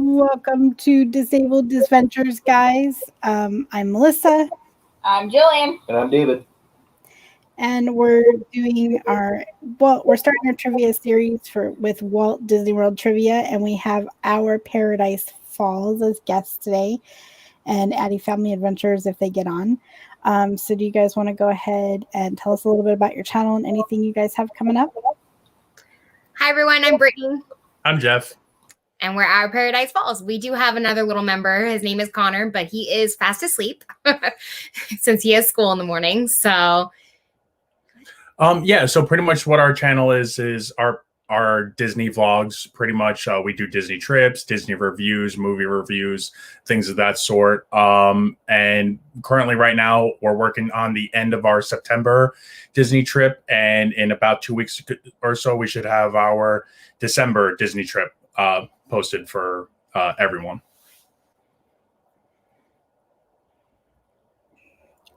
Welcome to Disabled Adventures, guys. I'm Melissa. I'm Jillian. And I'm David. And we're doing we're starting our trivia series with Walt Disney World Trivia, and we have our Paradise Falls as guests today, and Addie Family Adventures if they get on. So do you guys want to go ahead and tell us a little bit about your channel and anything you guys have coming up? Hi, everyone. I'm Brittany. I'm Jeff. And we're our Paradise Falls. We do have another little member. His name is Connor, but he is fast asleep since he has school in the morning. So, so pretty much what our channel is our Disney vlogs. Pretty much, we do Disney trips, Disney reviews, movie reviews, things of that sort. And currently, right now, we're working on the end of our September Disney trip, and in about 2 weeks or so, we should have our December Disney trip posted for everyone.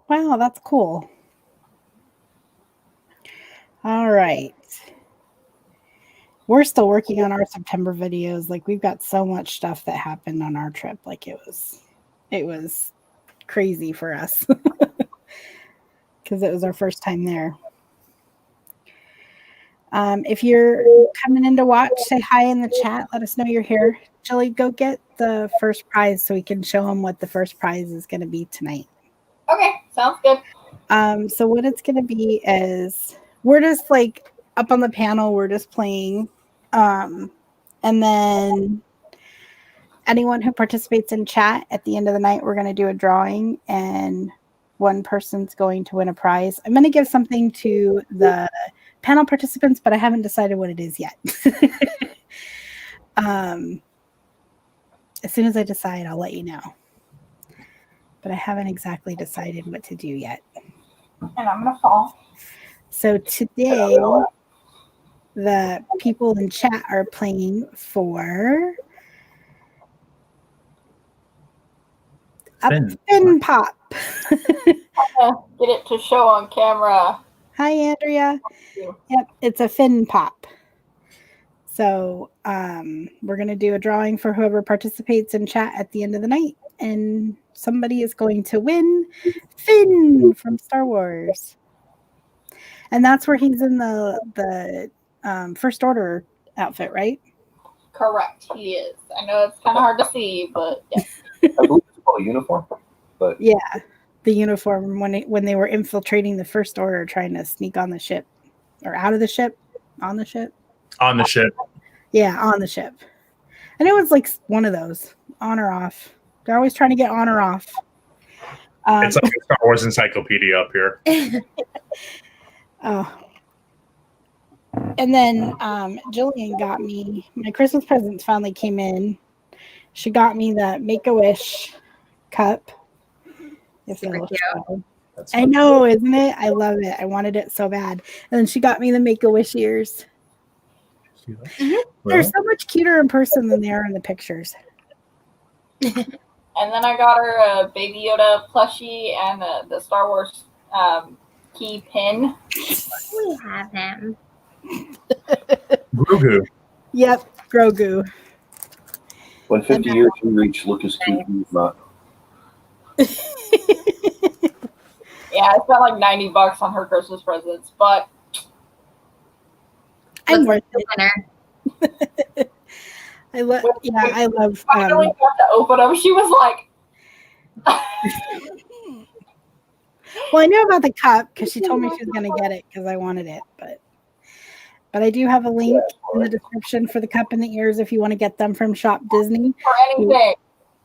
Wow, that's cool. All right. We're still working on our September videos. Like, we've got so much stuff that happened on our trip. Like, it was crazy for us because it was our first time there. If you're coming in to watch, say hi in the chat. Let us know you're here. Jilly, go get the first prize so we can show them what the first prize is going to be tonight. Okay, sounds good. So what it's going to be is we're just like up on the panel. We're just playing. And then anyone who participates in chat at the end of the night, we're going to do a drawing and one person's going to win a prize. I'm going to give something to the panel participants, but I haven't decided what it is yet. As soon as I decide, I'll let you know. But I haven't exactly decided what to do yet. And I'm going to fall. So today, the people in chat are playing for a fin pop. Get it to show on camera. Hi, Andrea. Yep, it's a fin pop. So we're going to do a drawing for whoever participates in chat at the end of the night. And somebody is going to win Finn from Star Wars. And that's where he's in the First Order outfit, right? Correct, he is. I know it's kind of hard to see, but yeah. I believe it's called a uniform. But yeah, the uniform when they were infiltrating the First Order, trying to sneak on the ship, or out of the ship, on the ship. On the ship. Yeah, on the ship. I know it's like one of those, on or off. They're always trying to get on or off. It's like a Star Wars encyclopedia up here. Oh. And then Jillian got me, my Christmas presents finally came in. She got me the Make-A-Wish cup. I know, isn't it? I love it. I wanted it so bad. And then she got me the Make-A-Wish ears. Mm-hmm. They're so much cuter in person than they are in the pictures. And then I got her a Baby Yoda plushie and the Star Wars key pin. we have him. Grogu. Yep, Grogu. when 50 years you reach, look as cute as not. Yeah, I spent like $90 on her Christmas presents, but I'm worth it. I love. Finally got to open them. She was like, well, I know about the cup because she told me she was going to get it because I wanted it, but I do have a link in the description for the cup and the ears if you want to get them from Shop Disney. for anything.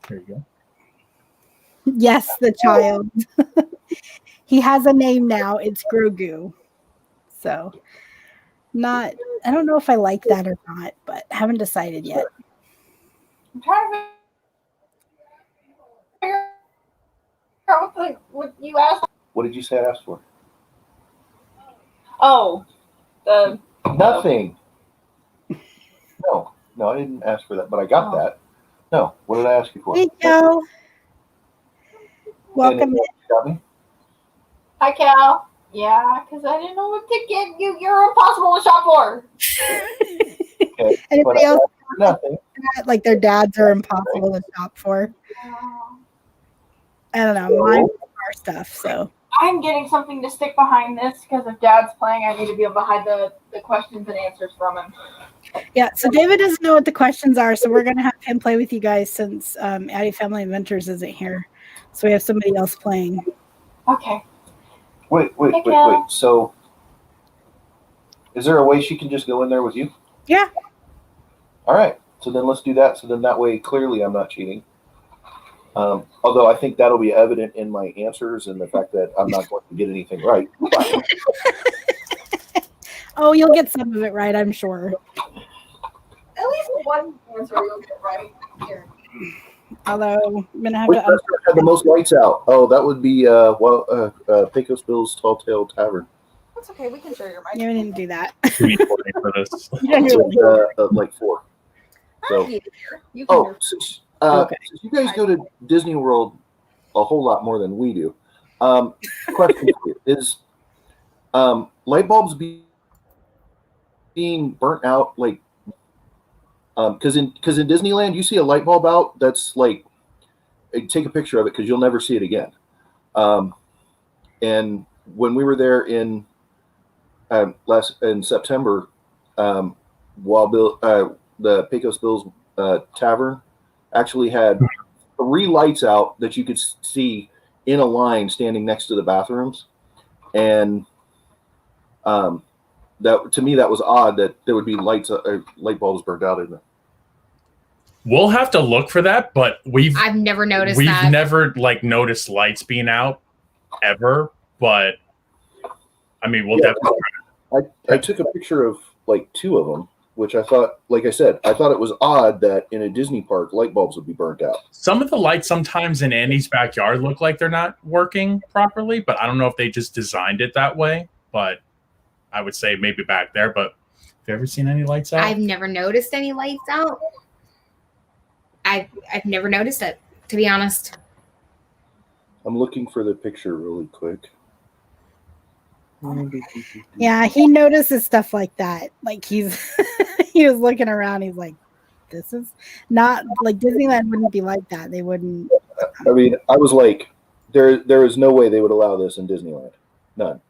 There you go. Yes, the child. He has a name now. It's Grogu. So, I don't know if I like that or not, but haven't decided yet. I'm trying to figure out what you asked. What did you say I asked for? Oh, the Nothing. No, I didn't ask for that, but I got that. No, what did I ask you for? There you go. Welcome in. Got me? Hi, Cal. Yeah, because I didn't know what to get you. You're impossible to shop for. Okay. Anybody else nothing. Like their dads are impossible to shop for. I don't know. Mine are stuff. So I'm getting something to stick behind this because if Dad's playing, I need to be able to hide the questions and answers from him. yeah. So David doesn't know what the questions are, so we're gonna have him play with you guys since Addie Family Inventors isn't here. So we have somebody else playing. Okay. Wait. So, is there a way she can just go in there with you? Yeah. All right. So then let's do that. So then that way, clearly, I'm not cheating. Although I think that'll be evident in my answers and the fact that I'm not going to get anything right. Oh, you'll get some of it right, I'm sure. At least one answer you'll get right here. Although I'm gonna have Which to. restaurant had the most lights out? Oh, that would be Pecos Bill's Tall Tale Tavern. That's okay. We can share your mic. You didn't do that. We need 20 for this. Like 4. So, You can hear. since Okay. you guys go to Disney World a whole lot more than we do, question for you is light bulbs being burnt out like because in Disneyland you see a light bulb out that's like take a picture of it because you'll never see it again. And when we were there in September, while the Pecos Bill's Tavern actually had 3 lights out that you could see in a line standing next to the bathrooms, and that to me that was odd that there would be light bulbs burned out in there. We'll have to look for that, but I've never noticed we've that. never like noticed lights being out ever. But I mean, we'll definitely. I took a picture of like 2 of them, which I thought, like I said, I thought it was odd that in a Disney park light bulbs would be burnt out. Some of the lights sometimes in Andy's backyard look like they're not working properly, but I don't know if they just designed it that way. But I would say maybe back there. But have you ever seen any lights out? I've never noticed any lights out. I've never noticed it, to be honest. I'm looking for the picture really quick. Yeah, he notices stuff like that. Like he was looking around. He's like, "This is not like Disneyland. Wouldn't be like that. They wouldn't." I mean, I was like, there is no way they would allow this in Disneyland. None.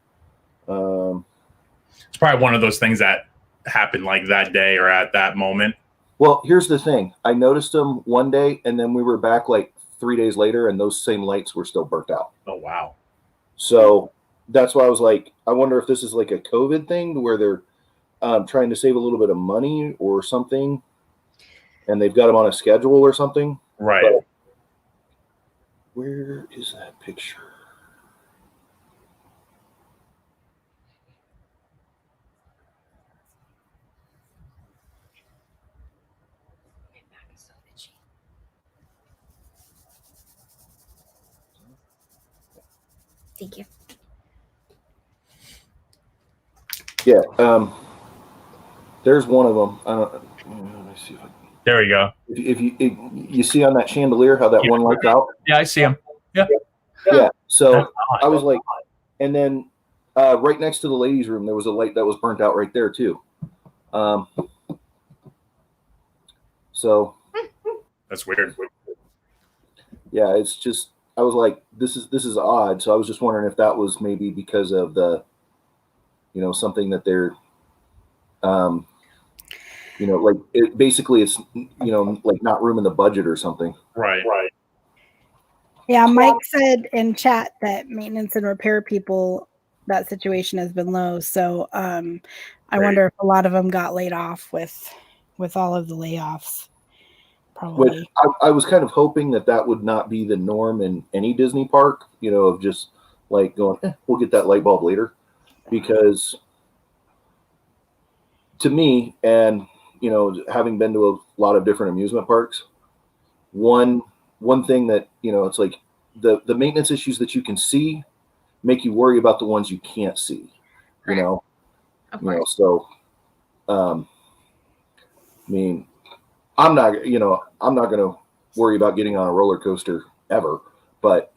It's probably one of those things that happened like that day or at that moment. Well, here's the thing. I noticed them one day, and then we were back like 3 days later, and those same lights were still burnt out. Oh, wow. So that's why I was like, I wonder if this is like a COVID thing where they're trying to save a little bit of money or something, and they've got them on a schedule or something. Right. But where is that picture? Thank you. Yeah. There's one of them. Let me see if There we go. if you see on that chandelier how that one light's out. Yeah, I see him. Yeah. Yeah. So I was like, and then right next to the ladies' room there was a light that was burnt out right there too. So That's weird. yeah, it's just I was like, this is odd. So I was just wondering if that was maybe because of the, something that they're, like it basically it's, like not room in the budget or something. Right. Yeah, Mike said in chat that maintenance and repair people, that situation has been low. So I wonder if a lot of them got laid off with all of the layoffs. Probably. Which I was kind of hoping that would not be the norm in any Disney park, of just like going, we'll get that light bulb later. Because to me, and, having been to a lot of different amusement parks, one thing that, it's like the maintenance issues that you can see make you worry about the ones you can't see, Of course. So, I mean, I'm not going to worry about getting on a roller coaster ever. But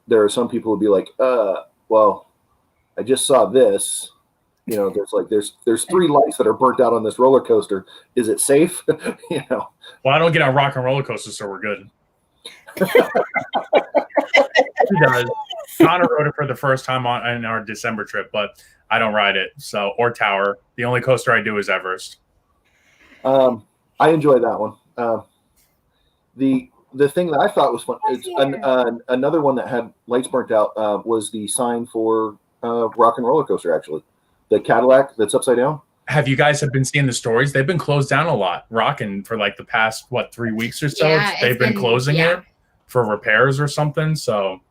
there are some people who would be like, well, I just saw this, You know, there's 3 lights that are burnt out on this roller coaster. Is it safe? You know. Well, I don't get on rock and roller coasters, so we're good. He does. Connor rode it for the first time in our December trip, but I don't ride it. So, or Tower. The only coaster I do is Everest. I enjoy that one. The thing that I thought was fun, it's another one that had lights burnt out was the sign for Rock and Roller Coaster, actually. The Cadillac that's upside down. Have you guys been seeing the stories? They've been closed down a lot. Rockin' for like the past 3 weeks or so. Yeah, they've been closing it for repairs or something. So,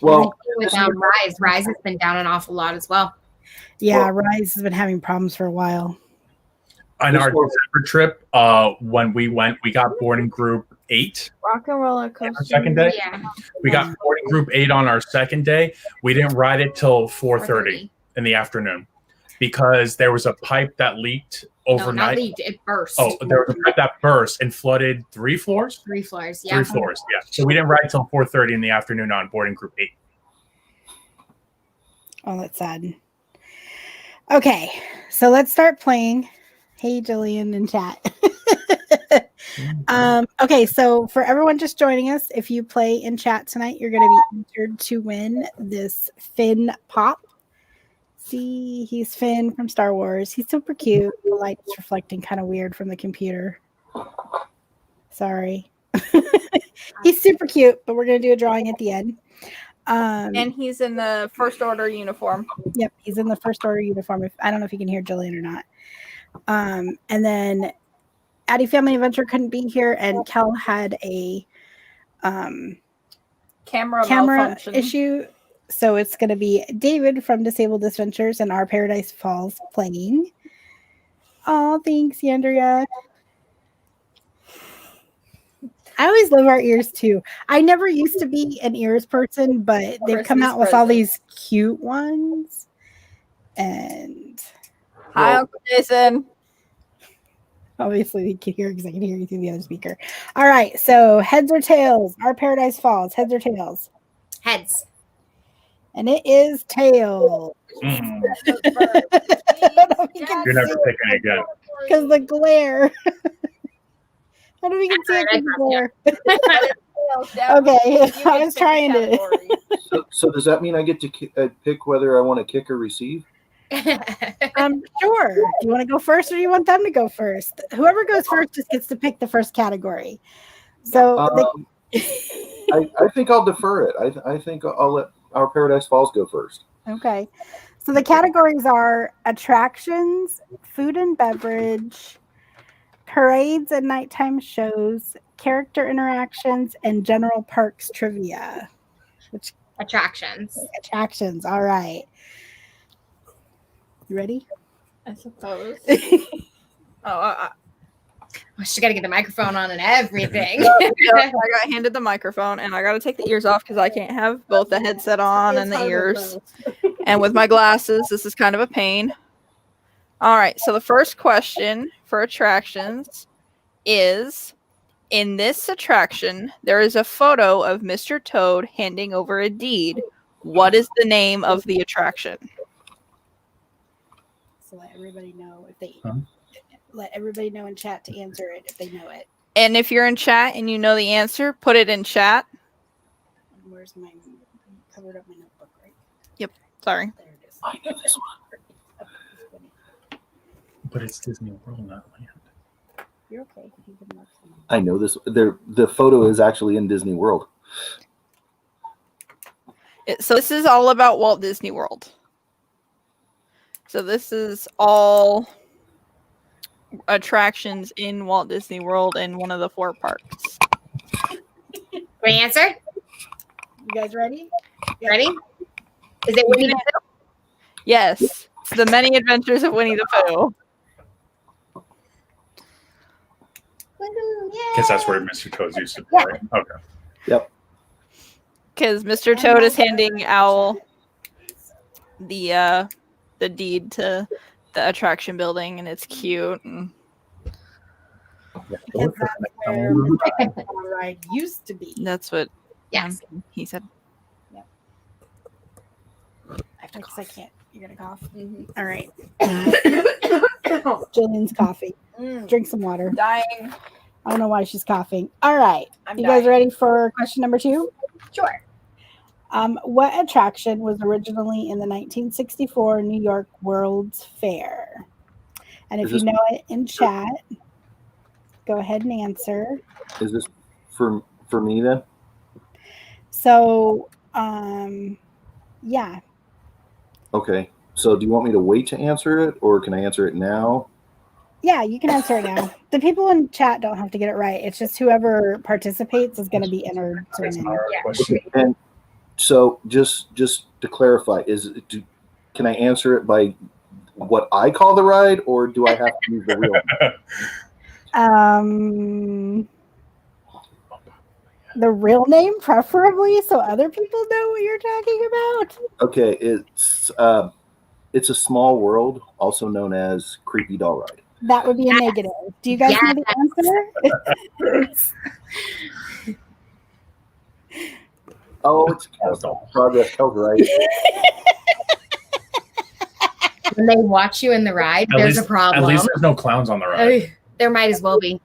well, with Rise has been down and off a lot as well. Yeah, Rise has been having problems for a while. On our December trip, when we went, we got boarding group 8. Rock and Roller Coaster. Our second day. Yeah. We got boarding group 8 on our second day. We didn't ride it till 4:30 in the afternoon because there was a pipe that leaked overnight. No, not leaked. It burst. Oh, there was a pipe that burst and flooded 3 floors? 3 floors, yeah. 3 floors, yeah. So we didn't ride till 4:30 in the afternoon on boarding group 8. Oh, that's sad. Okay, so let's start playing. Hey, Jillian in chat. Okay, so for everyone just joining us, if you play in chat tonight, you're going to be entered to win this Finn Pop. See, he's Finn from Star Wars. He's super cute. The light's reflecting kind of weird from the computer. Sorry. He's super cute, but we're going to do a drawing at the end. And he's in the First Order uniform. Yep, he's in the First Order uniform. I don't know if you can hear Jillian or not. And then Addie Family Adventure couldn't be here, and Kel had a Camera malfunction issue. So it's going to be David from Disabled Adventures and Our Paradise Falls playing. Oh, thanks, Andrea. I always love our ears too. I never used to be an ears person, but they've come out with all these cute ones. And hi, Uncle Jason. Obviously, you can hear because I can hear you through the other speaker. All right, so heads or tails? Our Paradise Falls, heads or tails? Heads. And it is tails. Mm. You're You're never picking again. Because the glare. I don't know if you can see it because the glare. Okay, I was trying to. So does that mean I get to pick whether I want to kick or receive? Sure. Do you want to go first or do you want them to go first? Whoever goes first just gets to pick the first category. So I think I'll defer it. I think I'll let Our Paradise Falls go first. Okay. So the categories are attractions, food and beverage, parades and nighttime shows, character interactions, and general parks trivia. Which Attractions. attractions? All right. You ready? I suppose. She's got to get the microphone on and everything. I got handed the microphone, and I got to take the ears off because I can't have both the headset on and the ears. And with my glasses, this is kind of a pain. All right, so the first question for attractions is, in this attraction, there is a photo of Mr. Toad handing over a deed. What is the name of the attraction? So let everybody know if they let everybody know in chat to answer it if they know it. And if you're in chat and you know the answer, put it in chat. Where's my covered up my notebook, right? Yep. Sorry. There it is. I know this one. But it's Disney World, not Land. You're okay. You can mark them. I know this. The photo is actually in Disney World. So this is all about Walt Disney World. So this is all attractions in Walt Disney World in one of the 4 parks. Great answer. You guys ready? Ready? Is it Winnie the Pooh? Yes. It's the Many Adventures of Winnie the Pooh. Because that's where Mr. Toad's used to be, right? Okay. Yep. Because Mr. Toad is handing Owl the deed to the attraction building, and it's cute. And Because that's where the ride used to be. that's what Yes. he said. Because I can't You're gonna cough. Mhm. All right. Jillian's coughing. Drink some water. Dying. I don't know why she's coughing. All right. I'm You guys dying. ready for question number 2? Sure. What attraction was originally in the 1964 New York World's Fair? And if Is you this- know it in chat, go ahead and answer. Is this for me then? So, yeah. Okay. So do you want me to wait to answer it, or can I answer it now? Yeah, you can answer it now. The people in chat don't have to get it right. It's just whoever participates is going to be entered to That's win. not our question. And so just to clarify, can I answer it by what I call the ride, or do I have to use the real name? The real name, preferably, so other people know what you're talking about. Okay, it's a small world, also known as Creepy Doll Ride. That would be a negative. Do you guys know the answer? Oh, it's Progress Health, right? When they watch you in the ride, At there's least, a problem. At least there's no clowns on the ride. There might as well be.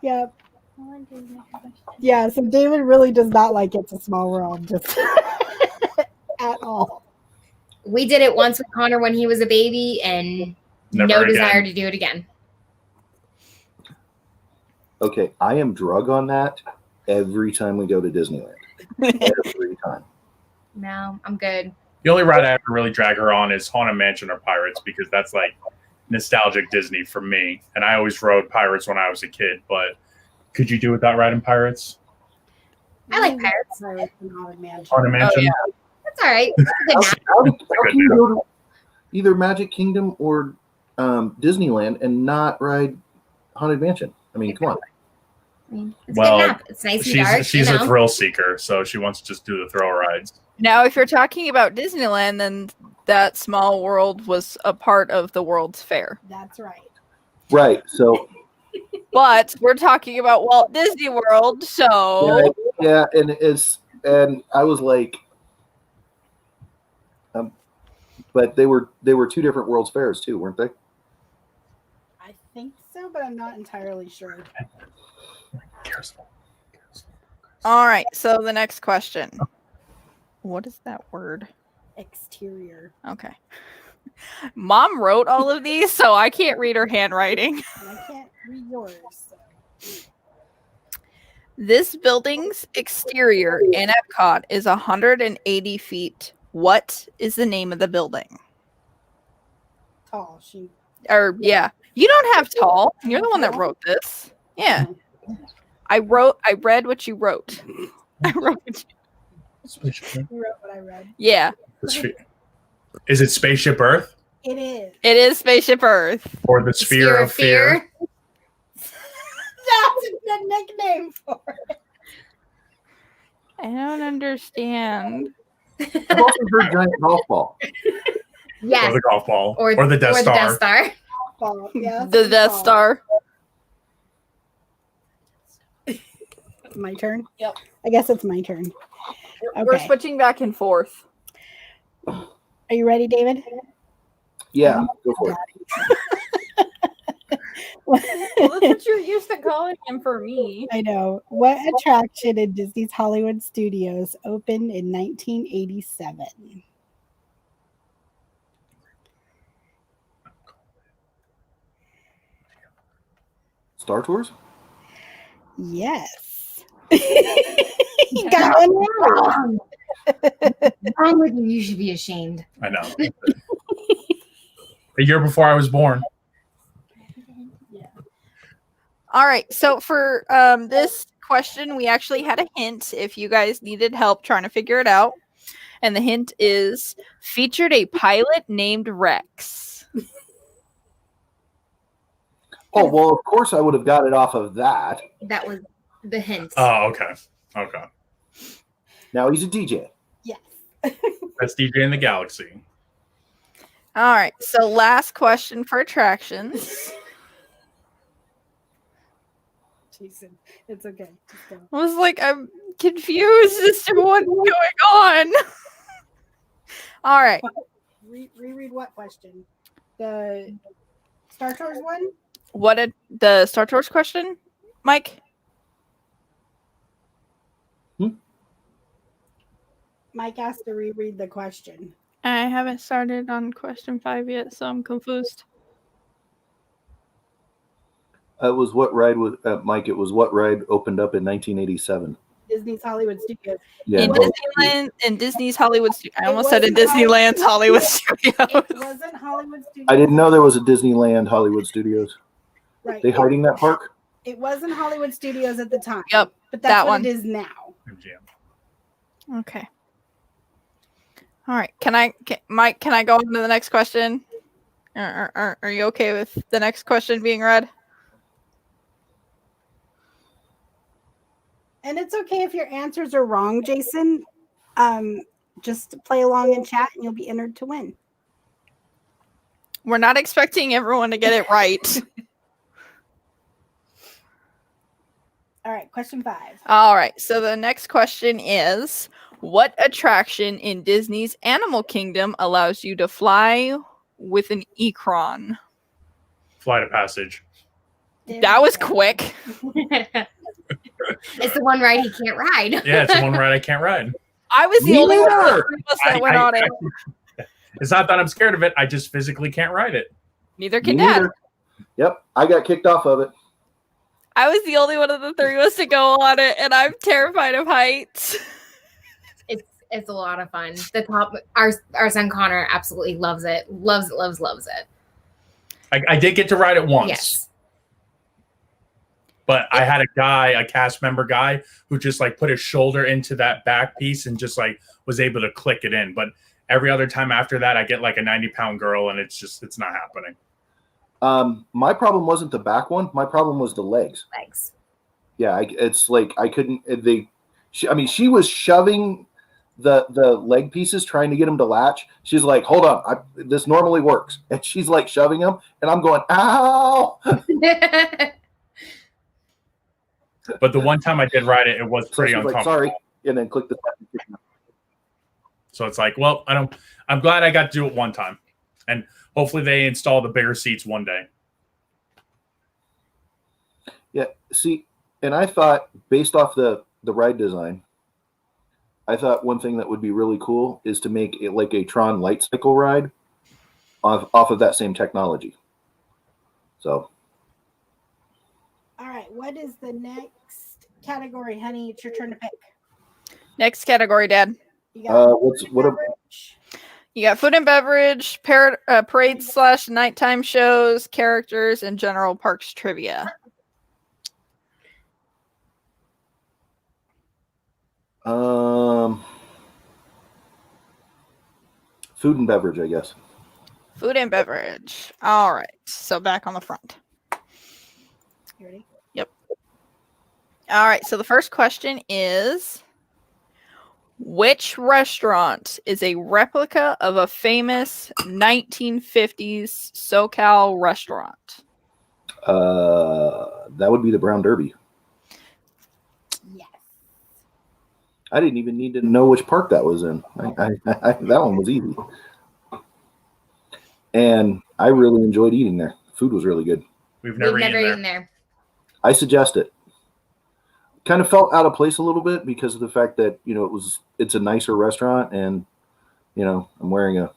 Yep. Yeah, so David really does not like It's a Small World, just at all. We did it once with Connor when he was a baby, and Never no again. desire to do it again. Okay, I am drug on that every time we go to Disneyland. Every time. No, I'm good. The only ride I have to really drag her on is Haunted Mansion or Pirates, because that's like nostalgic Disney for me. And I always rode Pirates when I was a kid, but could you do without riding Pirates? I like Pirates. Haunted Mansion. Haunted Mansion? yeah. That's all right. That's a good nap. How can you go to either Magic Kingdom or Disneyland and not ride Haunted Mansion? I mean, come on. I mean, it's Well, a good nap. It's nice and dark. She's you a know? thrill seeker, so she wants to just do the thrill rides. Now, if you're talking about Disneyland, then that small world was a part of the World's Fair. That's right. Right. So But we're talking about Walt Disney World, so yeah, and I was like, but they were 2 different World's Fairs too, weren't they? I think so, but I'm not entirely sure. all right. So the next question. What is that word? Exterior. Okay. Mom wrote all of these, so I can't read her handwriting. And I can't read yours. So. This building's exterior in Epcot is 180 feet. What is the name of the building? Tall. She. Or yeah, you don't have tall. You're the one that wrote this. Yeah. I read what you wrote. I wrote what You wrote what I read. yeah. Is it Spaceship Earth It is. It is Spaceship Earth. or the Sphere of Fear? That's a good nickname for it. I don't understand. I've also heard Giant Golf Ball. Yes. Or the golf ball? Or the Death or Star? The Death Star. Ball. Yeah, The Death Star. My turn? Yep. I guess it's my turn. We're Okay. switching back and forth. Are you ready, David? Yeah, go for it. Well, that's what you're used to calling him for me. I know. What attraction in Disney's Hollywood Studios opened in 1987? Star Tours? Yes. You got one wrong. Wrong with you. You should be ashamed. I know. A year before I was born. All right. So for this question, we actually had a hint if you guys needed help trying to figure it out. And the hint is featured a pilot named Rex. Oh, well, of course I would have got it off of that. That was the hint. Oh, okay. Okay. Now he's a DJ. Yes. Best DJ in the galaxy. All right. So last question for attractions. Jason. It's okay. Just go. I was like, I'm confused as to what's going on. All right. Reread what question? The Star Tours one? What did the Star Tours question, Mike? Mike asked to reread the question. I haven't started on question 5 yet, so I'm confused. It was what ride was Mike? It was what ride opened up in 1987? Disney's Hollywood Studios. Yeah, In both. Disneyland and Disney's Hollywood Studios. I almost said in wasn't Disneyland's Hollywood Studios. It wasn't Hollywood Studios. I didn't know there was a Disneyland Hollywood Studios. Right. They hiding that park? It wasn't Hollywood Studios at the time. Yep, But that's that what one. it is now. Okay. All right. Mike, can I go on to the next question? Are you okay with the next question being read? And it's okay if your answers are wrong, Jason. Just play along in chat and you'll be entered to win. We're not expecting everyone to get it right. All right, question 5. All right. So the next question is, what attraction in Disney's Animal Kingdom allows you to fly with an Ikron? Flight of Passage. That was quick. It's the one ride he can't ride. Yeah, it's the one ride I can't ride. I was the Me only one of the neither. three of us that went on it. It's not that I'm scared of it. I just physically can't ride it. Neither Me can Dad. neither. Yep, I got kicked off of it. I was the only one of the three of us to go on it, and I'm terrified of heights. It's a lot of fun. The top, our son Connor absolutely loves it. Loves it. I did get to ride it once. Yes. But I had a cast member guy who just like put his shoulder into that back piece and just like was able to click it in. But every other time after that, I get like a 90-pound girl and it's not happening. My problem wasn't the back one. My problem was the legs. Legs. Yeah, it's like I couldn't. She was shoving the leg pieces, trying to get them to latch. She's like, "Hold on, this normally works," and she's like shoving them, and I'm going, "Ow!" But the one time I did ride it, it was pretty So she's like, uncomfortable. "Sorry," and then click the button. So it's like, well, I'm glad I got to do it one time, and hopefully they install the bigger seats one day. Yeah, see, and I thought based off the ride design, I thought one thing that would be really cool is to make it like a Tron light cycle ride off of that same technology. So, All right, what is the next category, honey? It's your turn to pick. Next category, Dad. You got what beverage. You got food and beverage, parades / nighttime shows, characters, and general parks trivia. Food and beverage, I guess. Food and beverage. All right. So back on the front. You ready? Yep. All right. So the first question is, which restaurant is a replica of a famous 1950s SoCal restaurant? That would be the Brown Derby. Yes. I didn't even need to know which park that was in. That one was easy. And I really enjoyed eating there. Food was really good. We've never eaten there. I suggest it. Kind of felt out of place a little bit because of the fact that, it's a nicer restaurant and, I'm wearing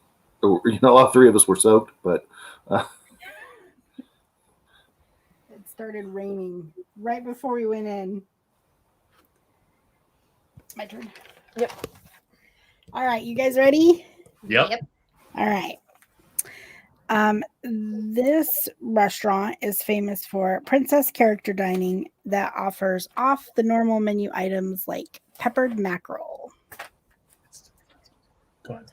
all three of us were soaked, but It started raining right before we went in. My turn. Yep. All right, you guys ready? Yep. All right. This restaurant is famous for princess character dining that offers off the normal menu items like peppered mackerel. Go ahead.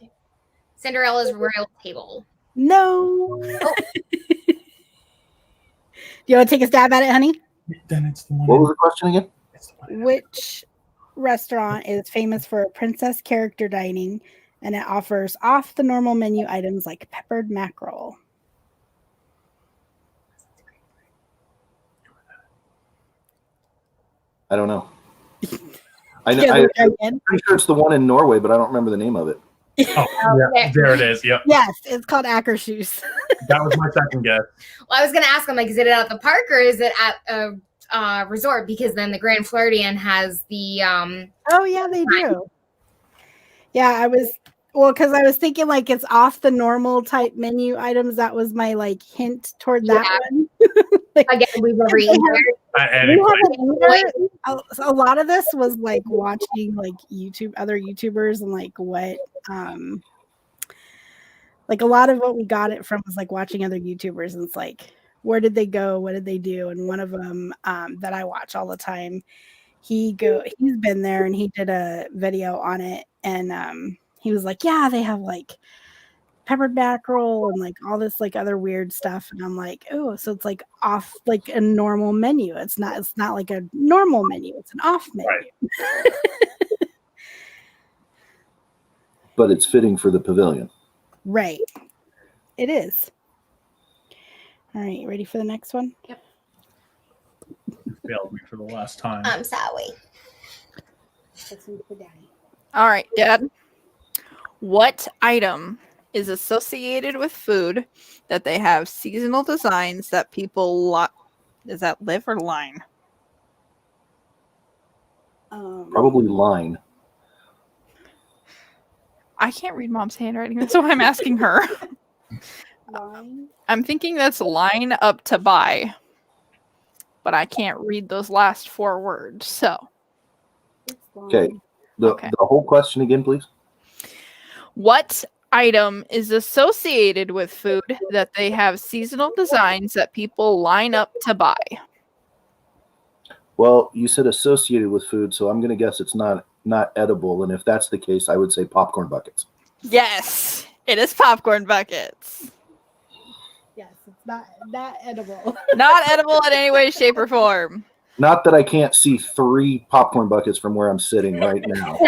Cinderella's Royal Table. No. Do you want to take a stab at it, honey? Then it's the one. what was the question again? Which restaurant is famous for princess character dining and it offers off the normal menu items like peppered mackerel? I don't know. Yeah, I'm pretty sure it's the one in Norway, but I don't remember the name of it. Oh, yeah, there it is. Yep. Yes, it's called Akershus. That was my second guess. Well, I was going to ask him, like, is it at the park or is it at a resort? Because then the Grand Floridian has the Oh yeah, they do. Yeah, because I was thinking like it's off the normal type menu items. That was my like hint toward that one. again, we've never eaten there. A lot of this was like watching like other YouTubers and like what like a lot of what we got it from was like watching other YouTubers, and it's like, where did they go? What did they do? And one of them that I watch all the time, he's been there and he did a video on it, and he was like, yeah, they have like peppered mackerel and like all this like other weird stuff, and I'm like, oh, so it's like off like a normal menu. It's not like a normal menu, it's an off menu. Right. But it's fitting for the pavilion. Right, it is. All right, ready for the next one? Yep. You failed me for the last time. I'm sorry. All right, Dad. What item is associated with food that they have seasonal designs that people is that live or line? Probably line. I can't read Mom's handwriting. That's why I'm asking her. Line. I'm thinking that's line up to buy, but I can't read those last 4 words. So, Okay. The whole question again, please. what item is associated with food that they have seasonal designs that people line up to buy? Well, you said associated with food, so I'm going to guess it's not edible. And if that's the case, I would say popcorn buckets. Yes, it is popcorn buckets. Yes, it's not edible. Not edible in any way, shape, or form. Not that I can't see 3 popcorn buckets from where I'm sitting right now.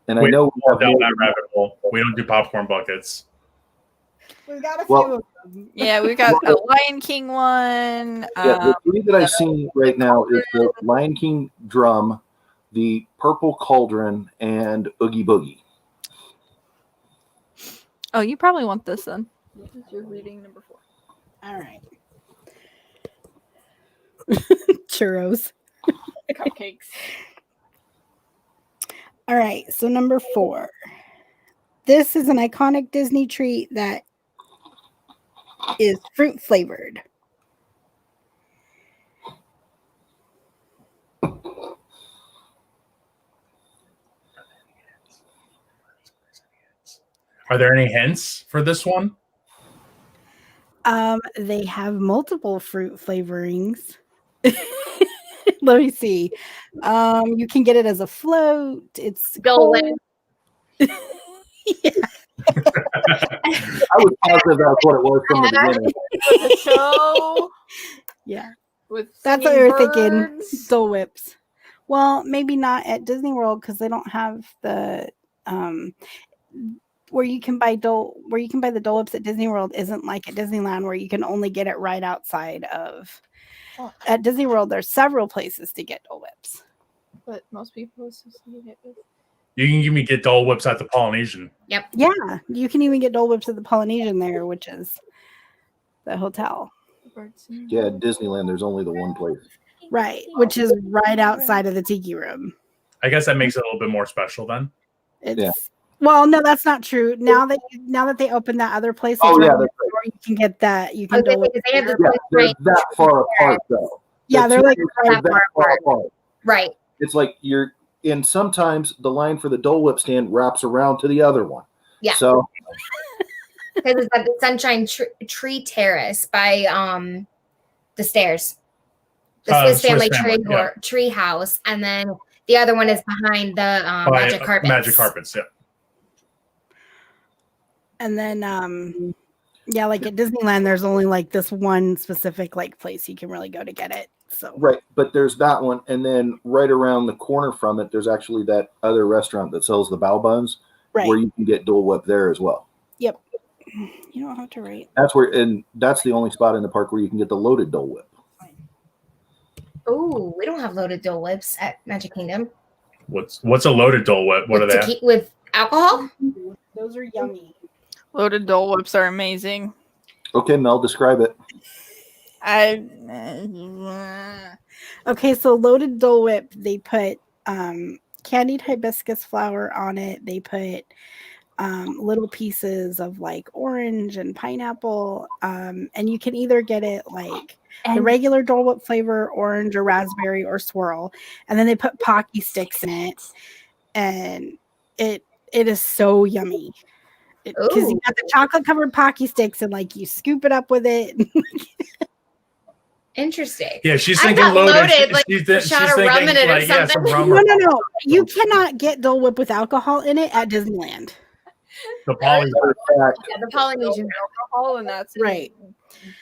And I know we have down that rabbit hole. We don't do popcorn buckets. We've got a few of them. Yeah, we've got a Lion King one. the 3 that I see right now is the Lion King drum, the purple cauldron, and Oogie Boogie. Oh, you probably want this then. This is your reading number 4. All right. Churros. Cupcakes. All right, so number 4. This is an iconic Disney treat that is fruit flavored. Are there any hints for this one? They have multiple fruit flavorings. Let me see. You can get it as a float. It's Dole Whip. Yeah. I was positive that's what it was from the beginning. The show. Yeah. With That's what we were thinking. thinking. Dole Whips. Well, maybe not at Disney World because they don't have the where you can buy the Dole Whips at Disney World isn't like at Disneyland where you can only get it right outside of. At Disney World, there's several places to get Dole Whips. But most people associate it with. You can give me get Dole Whips at the Polynesian. Yeah, you can even get Dole Whips at the Polynesian there, which is the hotel. Yeah, at Disneyland, there's only the one place. Right, which is right outside of the Tiki Room. I guess that makes it a little bit more special then. Well, no, that's not true. Now that they opened that other place, Oh, yeah, around that's the door, you can get that. You can Okay, Dole Whip. because they have the Yeah, place they're right. that far apart, though. Yeah, they're like They're that far apart. Right. It's like you're in. Sometimes the line for the Dole Whip stand wraps around to the other one. Yeah. So Because it's at the Sunshine Tree Terrace by the stairs. The Swiss Family Tree House. And then the other one is behind the Magic Carpets. Magic Carpets, yeah. And then, yeah, like at Disneyland, there's only like this one specific like place you can really go to get it. So right, but there's that one, and then right around the corner from it, there's actually that other restaurant that sells the bao buns, right, where you can get Dole Whip there as well. Yep. You don't have to write. That's where, and that's the only spot in the park where you can get the loaded Dole Whip. Oh, we don't have loaded Dole Whips at Magic Kingdom. What's a loaded Dole Whip? What are they? With alcohol? Those are yummy. Loaded Dole Whips are amazing. Okay, Mel, describe it. Okay, so loaded Dole Whip, they put candied hibiscus flower on it. They put little pieces of like orange and pineapple. And you can either get it like the regular Dole Whip flavor, orange or raspberry or swirl. And then they put Pocky sticks in it. And it is so yummy. Because you got the chocolate covered Pocky sticks and like you scoop it up with it. Interesting. Yeah, she's thinking loaded. Like she's shot of rum in it or something. Some rum No. You cannot get Dole Whip with alcohol in it at Disneyland. The Polynesian alcohol, and that's right.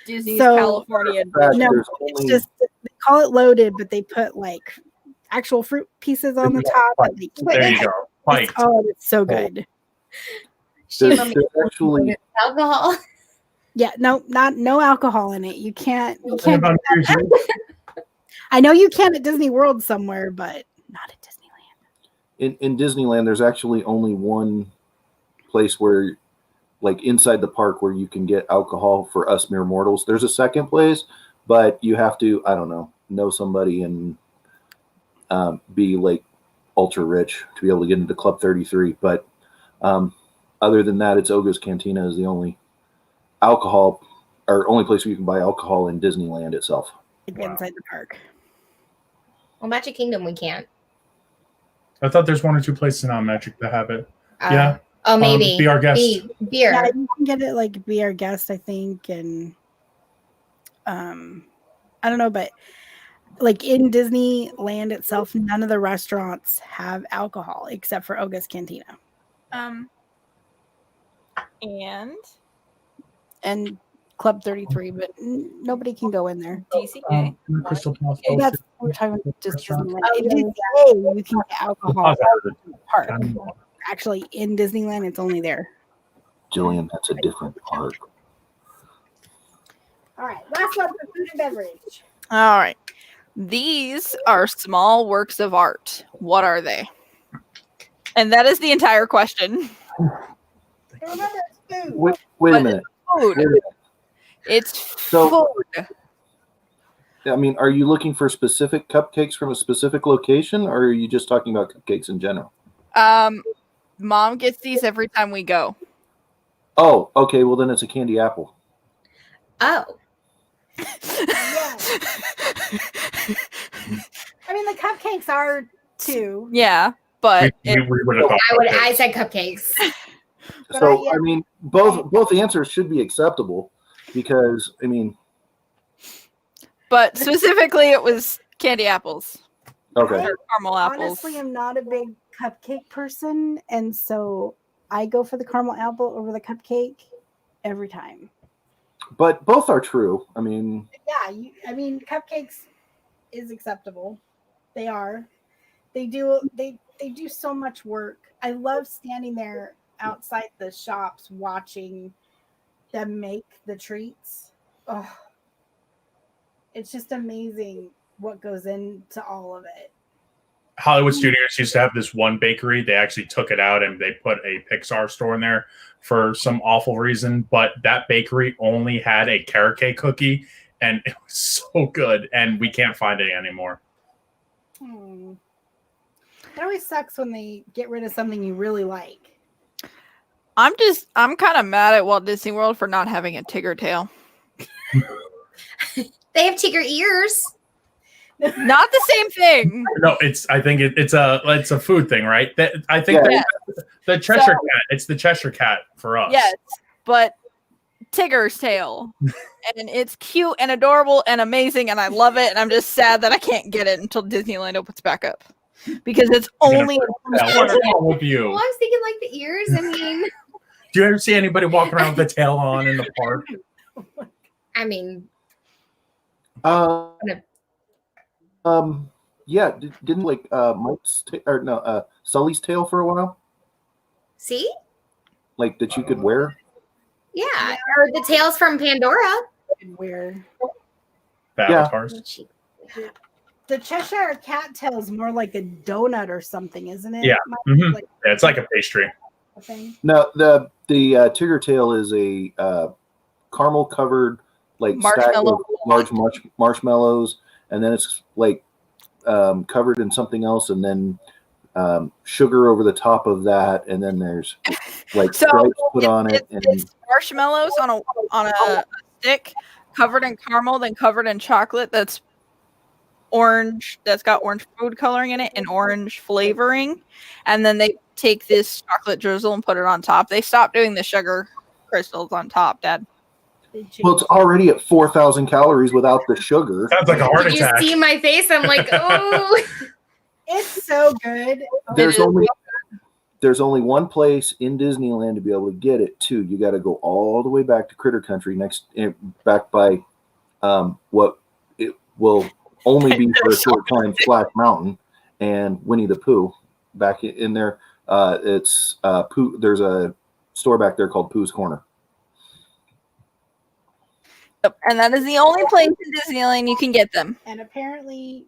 Disney's California. No, it's just they call it loaded, but they put like actual fruit pieces on the top. There you go. Piked. Oh, it's so good. There's actually alcohol. Yeah, no alcohol in it. You can't. I know you can at Disney World somewhere, but not at Disneyland. In Disneyland, there's actually only one place where, like inside the park, where you can get alcohol for us mere mortals. There's a second place, but you have to, I don't know somebody and be like ultra rich to be able to get into Club 33. But other than that, it's Oga's Cantina is the only alcohol or only place where you can buy alcohol in Disneyland itself. Inside the park. Well, Magic Kingdom, we can't. I thought there's one or two places in Magic that have it. Yeah. Oh, maybe. Be our guest. Beer. Yeah, you can get it like Be Our Guest, I think, and I don't know, but like in Disneyland itself, none of the restaurants have alcohol except for Oga's Cantina. And Club 33, but nobody can go in there. DCA. Crystal Palace. That's we're talking about just Disneyland. In DCA, you can get alcohol at the park. Actually, in Disneyland, it's only there. Jillian, that's a different park. All right, last one for food and beverage. All right. These are small works of art. What are they? And that is the entire question. Remember, it's food. Wait a minute. Food. It's So- food. I mean, are you looking for specific cupcakes from a specific location, or are you just talking about cupcakes in general? Mom gets these every time we go. Oh, okay. Well, then it's a candy apple. Oh. I mean, the cupcakes are too. Yeah, but we would have thought I said cupcakes. So, I mean, both answers should be acceptable because, I mean. But specifically, it was candy apples. Okay. Or caramel apples. Honestly, I'm not a big cupcake person, and so I go for the caramel apple over the cupcake every time. But both are true. I mean. Yeah, I mean, cupcakes is acceptable. They are. They do so much work. I love standing there outside the shops watching them make the treats. Oh, it's just amazing what goes into all of it. Hollywood Studios used to have this one bakery. They actually took it out and they put a Pixar store in there for some awful reason. But that bakery only had a carrot cake cookie, and it was so good. And we can't find it anymore. It always sucks when they get rid of something you really like. I'm kind of mad at Walt Disney World for not having a Tigger tail. They have Tigger ears. Not the same thing. No, I think it's a food thing, right? I think the Cheshire Cat. It's the Cheshire Cat for us. Yes, but Tigger's tail, and it's cute and adorable and amazing, and I love it. And I'm just sad that I can't get it until Disneyland opens back up because it's only. What's wrong with you? Well, I was thinking like the ears. I mean, do you ever see anybody walking around with the tail on in the park? I mean, yeah, didn't like Mike's Sully's tail for a while? see, Like that you could wear? yeah, or the tails from Pandora. Where The avatars. The Cheshire cat tail is more like a donut or something, isn't it? Yeah. Mhm. Like Yeah, it's like a pastry. a thing. No, the Tigger tail is a caramel covered like stack Marshmallow of large marshmallows, and then it's like covered in something else, and then sugar over the top of that, and then there's like So stripes put on it. it's marshmallows on a stick, covered in caramel, then covered in chocolate that's orange, that's got orange food coloring in it and orange flavoring, and then they take this chocolate drizzle and put it on top. They stopped doing the sugar crystals on top, Dad. Well, it's already at 4,000 calories without the sugar. Sounds like a heart Did you attack. see my face? I'm like, oh. It's so good. There's only one place in Disneyland to be able to get it too. You got to go all the way back to Critter Country, back by what it will only be for a short time, Splash Mountain and Winnie the Pooh. Back in there, it's Pooh. There's a store back there called Pooh's Corner. And that is the only place in Disneyland you can get them. And apparently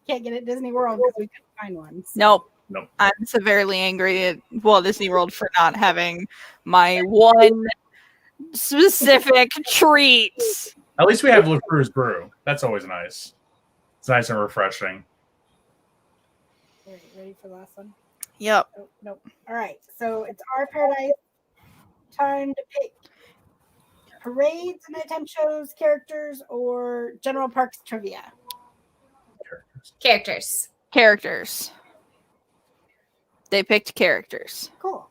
can't get it at Disney World because we couldn't find one. Nope. Nope. I'm severely angry at Walt Disney World for not having my one specific treat. At least we have Le Creu's Brew. That's always nice. It's nice and refreshing. All right, ready for the last one? Yep. Oh, nope. All right, so it's our paradise. Time to pick parades, nighttime shows, characters, or general parks trivia. Characters. They picked characters. Cool.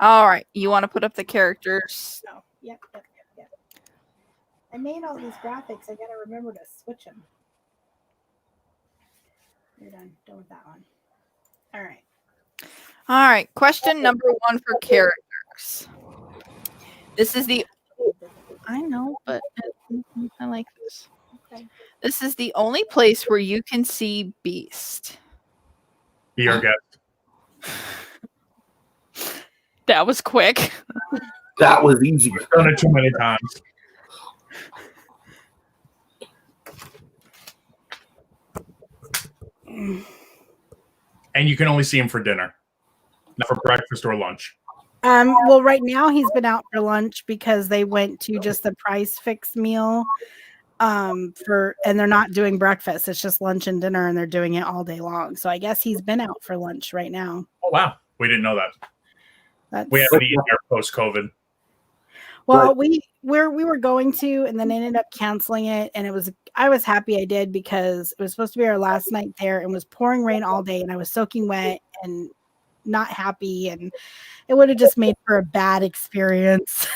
All right. You want to put up the characters? No. Yep. I made all these graphics. I gotta remember to switch them. You're done. Done with that one. All right. All right. Question number 1 for characters. This is the. I know, but I like this. Okay. This is the only place where you can see Beast. Be our guest. That was quick. That was easy. We've done it too many times. And you can only see him for dinner, not for breakfast or lunch. Well, right now he's been out for lunch because they went to just the Price Fix meal. And they're not doing breakfast. It's just lunch and dinner, and they're doing it all day long. So I guess he's been out for lunch right now. Oh wow, we didn't know that. We haven't eaten there post COVID. Well, we were going to, and then ended up canceling it. And I was happy I did because it was supposed to be our last night there, and was pouring rain all day, and I was soaking wet and not happy, and it would have just made for a bad experience.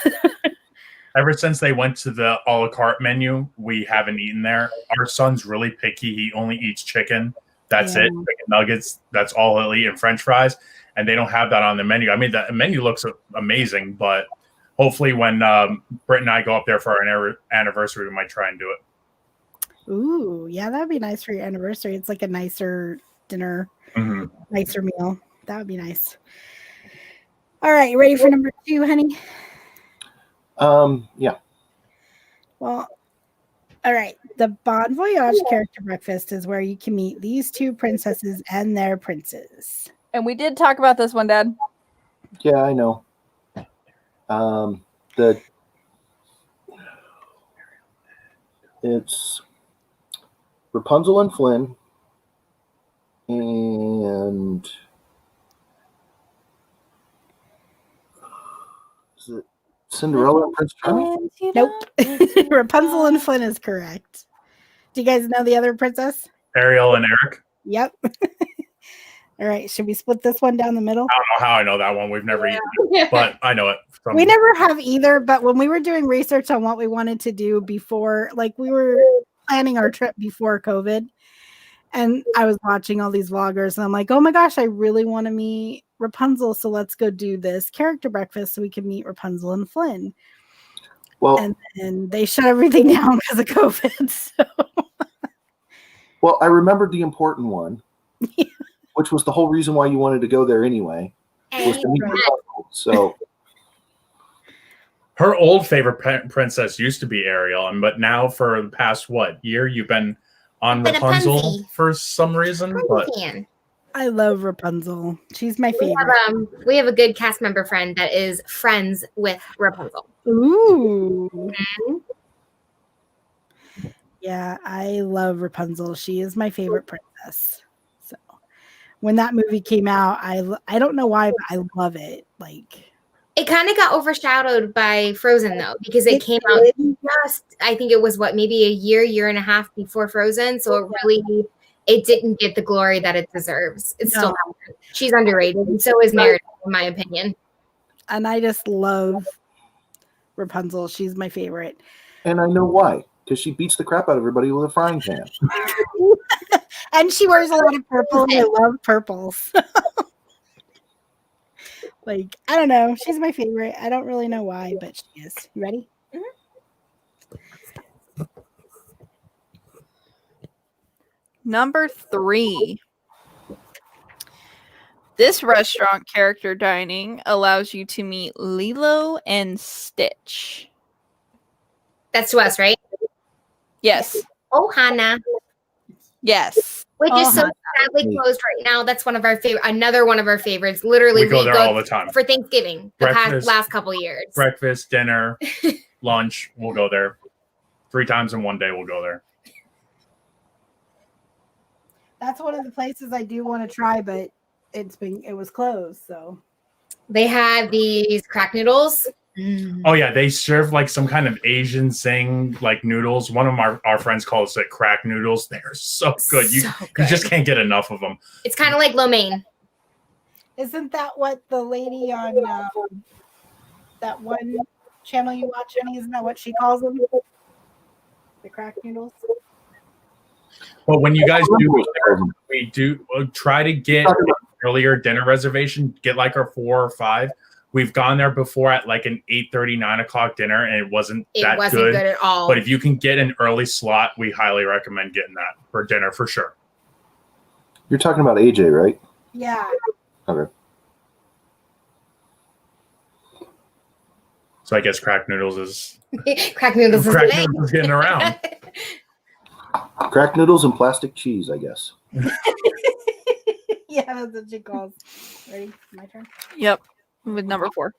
Ever since they went to the a la carte menu, we haven't eaten there. Our son's really picky. He only eats chicken. That's it. Chicken nuggets. That's all he'll eat, and French fries. And they don't have that on the menu. I mean, the menu looks amazing, but hopefully when Britt and I go up there for our anniversary, we might try and do it. Ooh, yeah, that'd be nice for your anniversary. It's like a nicer dinner, nicer meal. That would be nice. All right, you ready for number 2, honey? Yeah. Well, all right. The Bon Voyage character breakfast is where you can meet these 2 princesses and their princes. And we did talk about this one, Dad. Yeah, I know. It's Rapunzel and Flynn, and is it Cinderella and Prince Charming? Nope. Rapunzel and Flynn is correct. Do you guys know the other princess? Ariel and Eric. Yep. All right. Should we split this one down the middle? I don't know how I know that one. We've never eaten it, but I know it. We never have either, but when we were doing research on what we wanted to do before, like we were planning our trip before COVID, and I was watching all these vloggers, and I'm like, oh my gosh, I really want to meet Rapunzel, so let's go do this character breakfast so we can meet Rapunzel and Flynn. Well, and then they shut everything down because of COVID. So. Well, I remembered the important one, Yeah. which was the whole reason why you wanted to go there anyway. Was to meet Rapunzel. So her old favorite princess used to be Ariel, but now for the past year you've been on Rapunzel for some reason, but I love Rapunzel. She's my favorite. We have a good cast member friend that is friends with Rapunzel. Ooh. Yeah, I love Rapunzel. She is my favorite princess. So when that movie came out, I don't know why, but I love it. Like, it kind of got overshadowed by Frozen though, because it came out just, I think it was maybe a year and a half before Frozen. So it didn't get the glory that it deserves. It's still, she's underrated, and so is Meredith, in my opinion. And I just love Rapunzel. She's my favorite. And I know why. Because she beats the crap out of everybody with a frying pan. And she wears a lot of purple, and I love purples. Like, I don't know. She's my favorite. I don't really know why, but she is. You ready? Mm-hmm. Number 3. This restaurant character dining allows you to meet Lilo and Stitch. That's to us, right? Yes. Ohana. Yes. Which is so sadly closed right now. That's one of our favorite. Another one of our favorites. Literally, we go there all the time for Thanksgiving. The last couple of years. Breakfast, dinner, lunch. We'll go there 3 times in one day. We'll go there. That's one of the places I do want to try, but it was closed. So they have these crack noodles. Oh yeah, they serve like some kind of Asian thing, like noodles. One of our friends calls it crack noodles. They're so good. You just can't get enough of them. It's kind of like lo mein. Isn't that what the lady on that one channel you watch, Jenny? Isn't that what she calls them? The crack noodles. But when you guys we do try to get an earlier dinner reservation. Get like our 4 or 5. We've gone there before at like an 8:30, 9 o'clock dinner, and it wasn't good at all. But if you can get an early slot, we highly recommend getting that for dinner for sure. You're talking about AJ, right? Yeah. Okay. So I guess crack noodles is getting around. Crack noodles and plastic cheese, I guess. Yeah, that's what she calls. Ready? My turn? Yep. With number 4.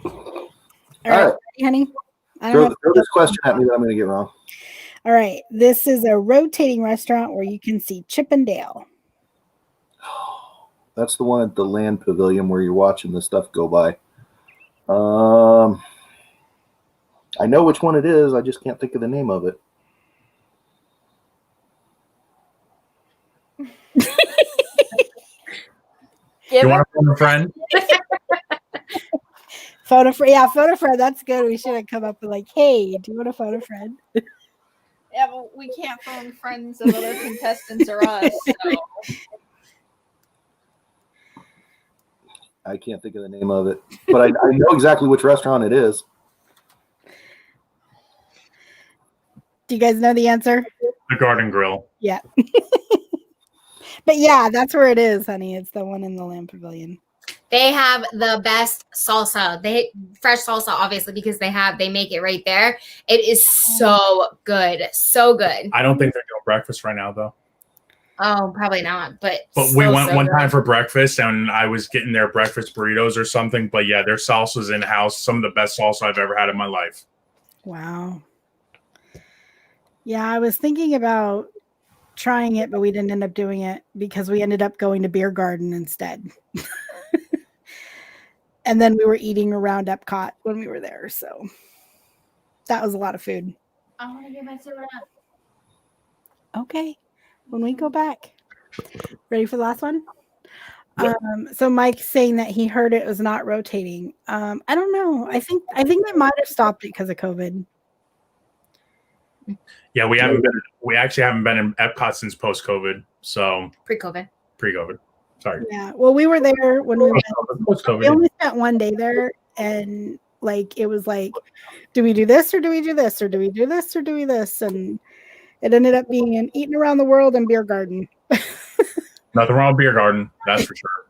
All right, honey. Throw this question at me that I'm going to get wrong. All right. This is a rotating restaurant where you can see Chip and Dale. That's the one at the Land Pavilion where you're watching the stuff go by. I know which one it is. I just can't think of the name of it. You want to phone a friend? Phone a friend. That's good. We should have come up with like, hey, do you want to phone a friend? Yeah, but we can't phone friends of other contestants or us. So. I can't think of the name of it, but I know exactly which restaurant it is. Do you guys know the answer? The Garden Grill. Yeah. But yeah, that's where it is, honey. It's the one in the Land Pavilion. They have the best salsa. Fresh salsa, obviously, because they make it right there. It is so good. So good. I don't think they're doing breakfast right now, though. Oh, probably not. But we went one time for breakfast, and I was getting their breakfast burritos or something. But yeah, their salsa's in-house. Some of the best salsa I've ever had in my life. Wow. Yeah, I was thinking about trying it, but we didn't end up doing it because we ended up going to Beer Garden instead. And then we were eating around Epcot when we were there. So that was a lot of food. I want to get my soda. Okay. When we go back. Ready for the last one? Yep. So Mike's saying that he heard it was not rotating. I don't know. I think they might have stopped it because of COVID. Yeah, we actually haven't been in Epcot since post-COVID. So Pre-COVID. Sorry. Yeah. Well, we were there when we went. Post-COVID. We only spent one day there, and like it was like, do we do this or do we do this or do we do this or do we this? And it ended up being an Eating Around the World and Beer Garden. Nothing wrong with Beer Garden, that's for sure.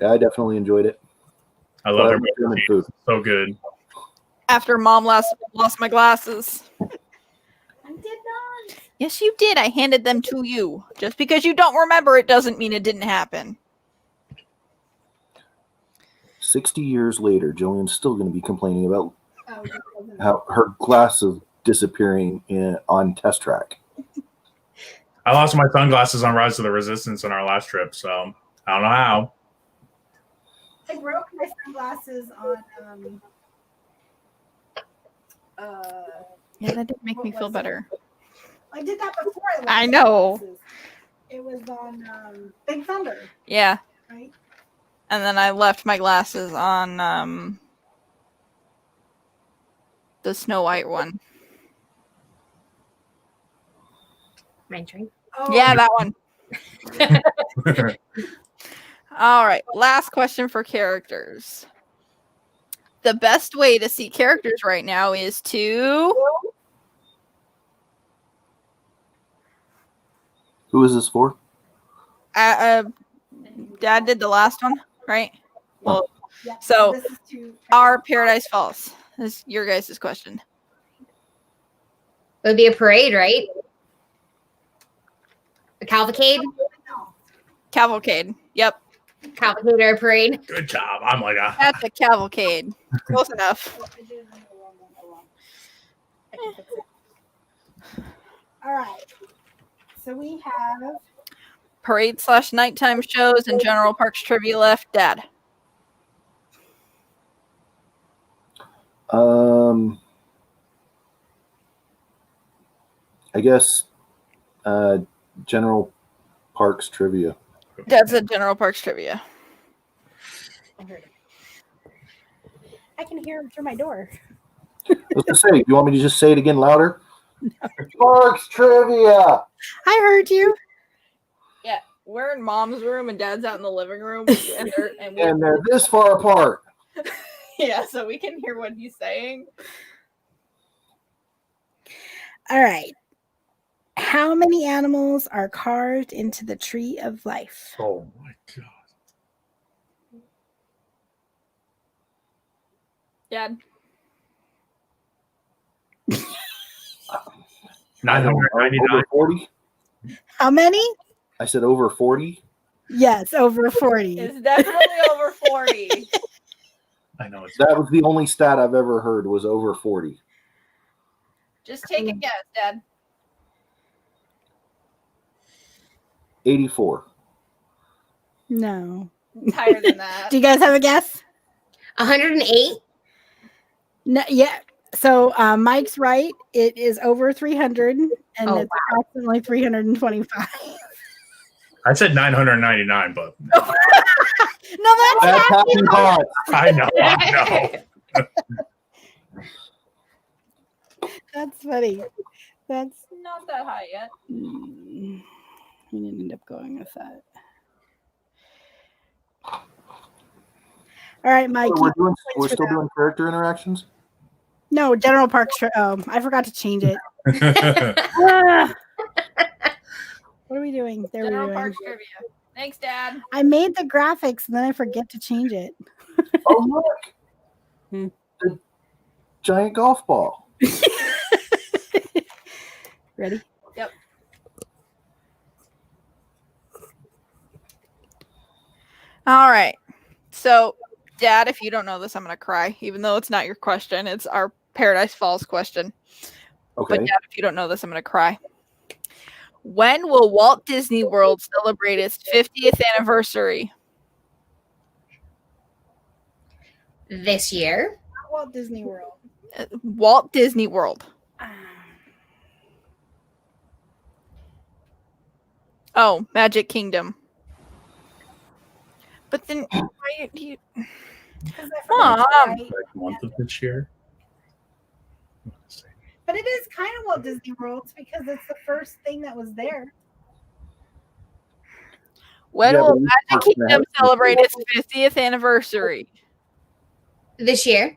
Yeah, I definitely enjoyed it. I love their food. So good. After Mom lost my glasses. I did not. Yes, you did. I handed them to you. Just because you don't remember it doesn't mean it didn't happen. 60 years later, Jillian's still going to be complaining about Oh, how her glasses disappearing on test track. I lost my sunglasses on Rise of the Resistance on our last trip, so I don't know how. I broke my sunglasses on Yeah, that did make me feel better. I did that before I lost I know. sunglasses. It was on Big Thunder, Yeah. right? And then I left my glasses on the Snow White one. Mine train. Oh, Yeah, that one. All right. Last question for characters. The best way to see characters right now is to. Who is this for? Dad did the last one, right? Well, yeah. so this is to our Paradise Falls. This is your guys' question. It would be a parade, right? A cavalcade? No. Cavalcade. Yep. Cavalcade or a parade? Good job. I'm like, That's a cavalcade. Close enough. I did it in the wrong one. Hold on. I can fix it. All right. So we have Parade / nighttime shows and General Parks trivia left. Dad. I guess General Parks trivia. Dad's a General Parks trivia. I can hear him through my door. Let's just say, you want me to just say it again louder? Parks trivia. I heard you. Yeah, we're in Mom's room and Dad's out in the living room, and They're this far apart. yeah, so we can hear what he's saying. All right. How many animals are carved into the tree of life? oh my god. Dad. 999. Over 40? How many? I said over 40. Yes, over 40. It's definitely over 40. I know it's That was the only stat I've ever heard was over 40. Just take a guess, Dad. 84. No. It's higher than that. Do you guys have a guess? 108? No, yeah. So Mike's right. It is over 300, and it's approximately 325. I said 999, but No, that's That's happy. happy heart. I know. That's funny. That's Not that high yet. we didn't end up going with that. All right, Mike. We're still doing character interactions? No, General Parks. Oh, I forgot to change it. What are we doing? There we General go. Parks trivia. Thanks, Dad. I made the graphics and then I forget to change it. Oh, look. The giant golf ball. Ready? Yep. All right. So, Dad, if you don't know this, I'm going to cry, even though it's not your question. It's our Paradise Falls question. Okay. But, Dad, if you don't know this, I'm going to cry. When will Walt Disney World celebrate its 50th anniversary? This year? Walt Disney World. Walt Disney World. Oh, Magic Kingdom. But then, why do you? Mom. Like month of this year. But it is kind of Walt Disney World because it's the first thing that was there. When Yeah, will but we Magic first Kingdom met. celebrate its 50th anniversary? This year?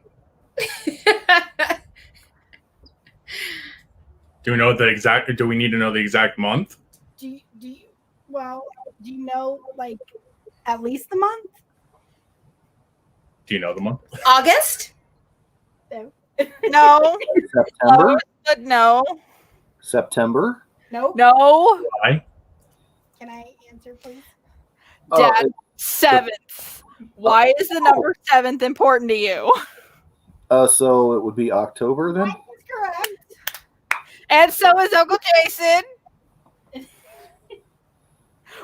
Do we know the exact? Do we need to know the exact month? Do you know like at least the month? Do you know the month? August? No. No. September. But no. September. Nope. No. Why? Can I answer, please? Dad, Oh, 7th. Why is the number 7th important to you? so it would be October then. That's correct. And so is Uncle Jason.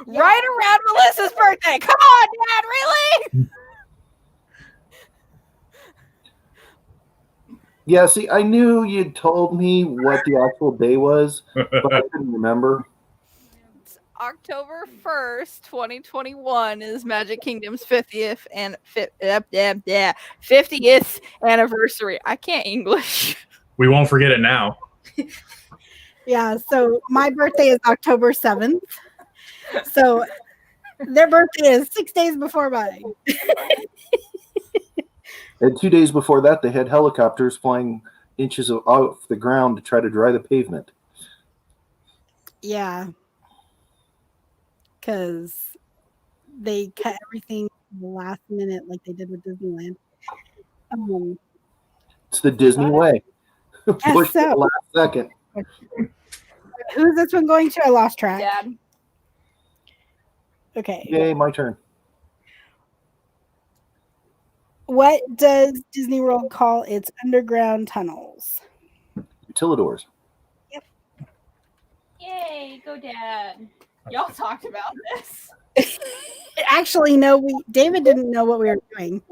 Right around Melissa's birthday. Come on, Dad, really? Yeah, see, I knew you'd told me what the actual day was, but I couldn't remember. October 1st, 2021 is Magic Kingdom's 50th and 50th anniversary. I can't English. We won't forget it now. Yeah, so my birthday is October 7th. So their birthday is 6 days before mine. And 2 days before that, they had helicopters flying inches off the ground to try to dry the pavement. Yeah. Because they cut everything the last minute like they did with Disneyland. It's the Disney way. Push so. the last second. Who's this one going to? I lost track. Dad. Okay. Yay, my turn. What does Disney World call its underground tunnels? Utilidors. Yay, go Dad. Y'all talked about this. Actually, no, David didn't know what we were doing.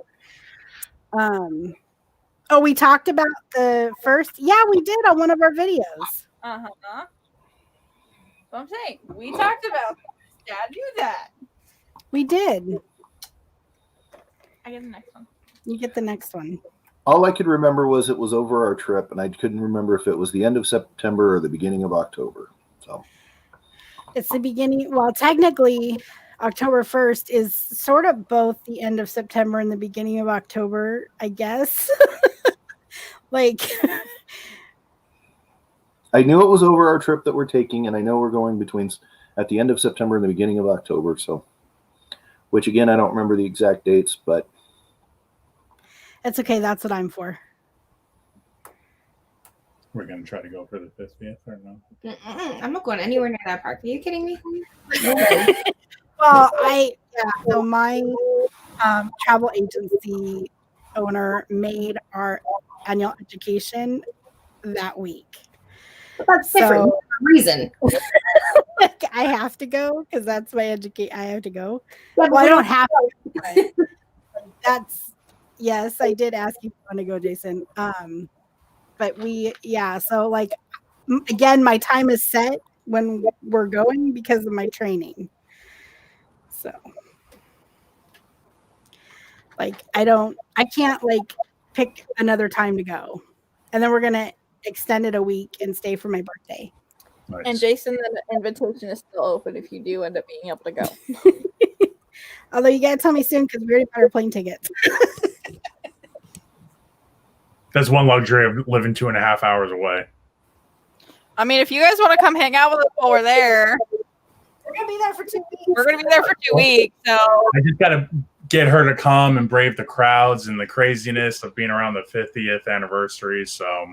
Oh, we talked about the first. Yeah, we did on one of our videos. Uh-huh. So I'm saying, we talked about this. Dad knew that. We did. I get the next one. You get the next one. All I could remember was it was over our trip, and I couldn't remember if it was the end of September or the beginning of October. So it's the beginning. Well, technically, October 1st is sort of both the end of September and the beginning of October, I guess. Like, I knew it was over our trip that we're taking, and I know we're going between at the end of September and the beginning of October. So, which again, I don't remember the exact dates, but it's okay. That's what I'm for. We're going to try to go for the 50th or no? I'm not going anywhere near that park. Are you kidding me? Well, so my travel agency owner made our annual education that week. But that's different. So, Reason. I have to go because that's my educate. I have to go. Yeah, Well, I don't have to. That's yes, I did ask you if you want to go, Jason. But so like again, my time is set when we're going because of my training. So like I can't like pick another time to go. And then we're gonna extend it a week and stay for my birthday. Nice. And Jason, the invitation is still open if you do end up being able to go. Although you gotta tell me soon because we already bought our plane tickets. That's one luxury of living 2.5 hours away. I mean, if you guys want to come hang out with us while we're there, We're gonna be there for 2 weeks. we're going to be there for 2 weeks. So I just got to get her to come and brave the crowds and the craziness of being around the 50th anniversary. So,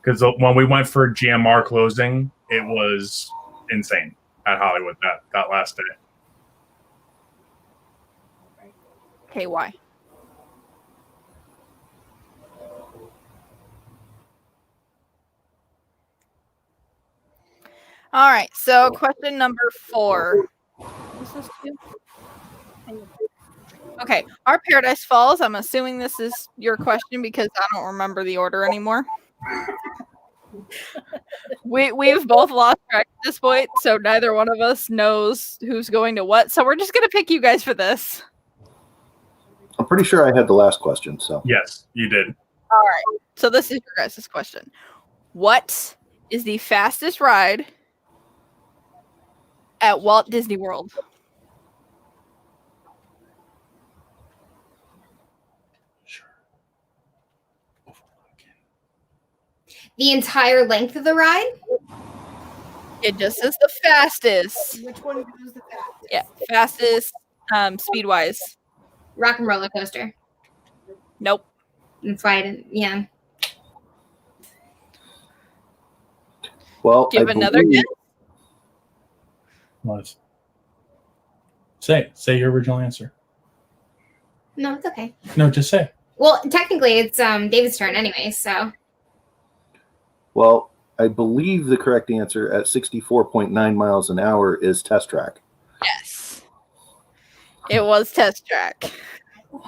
because when we went for GMR closing, it was insane at Hollywood that last day. okay, why? All right, so question number 4. This is 2. Okay, our Paradise Falls. I'm assuming this is your question because I don't remember the order anymore. We've both lost track at this point, so neither one of us knows who's going to what. So we're just gonna pick you guys for this. I'm pretty sure I had the last question. So Yes, you did. All right. So this is your guys' question. What is the fastest ride at Walt Disney World? Sure. The entire length of the ride? It just says the fastest. Which one goes the fastest? Yeah, fastest speed wise. Rock and roller coaster. Nope. That's why I didn't. Yeah. Well, Do you have another guess? What? Say your original answer. No, it's okay. No, just say. Well, technically, it's David's turn anyway. So. Well, I believe the correct answer at 64.9 miles an hour is Test Track. Yes. It was Test Track.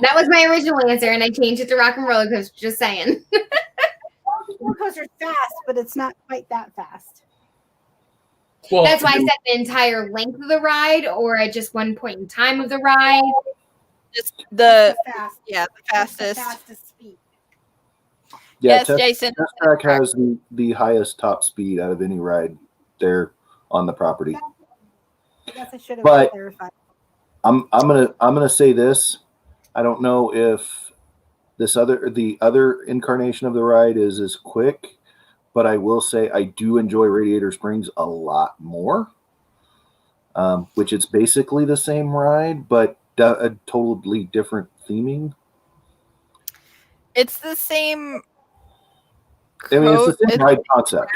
That was my original answer, and I changed it to Rock and Roller Coaster. Just saying. Roller coaster's fast, but it's not quite that fast. Well, That's why I said the entire length of the ride, or at just one point in time of the ride. Just the Fast. the The fastest. fastest speed. Yeah, Yes, Jason. Test Track has the highest top speed out of any ride there on the property. I guess I should have But- clarified. I'm gonna say this. I don't know if the other incarnation of the ride is as quick, but I will say I do enjoy Radiator Springs a lot more. Which it's basically the same ride, but a totally different theming. It's the same. I mean, it's the same It's ride concept.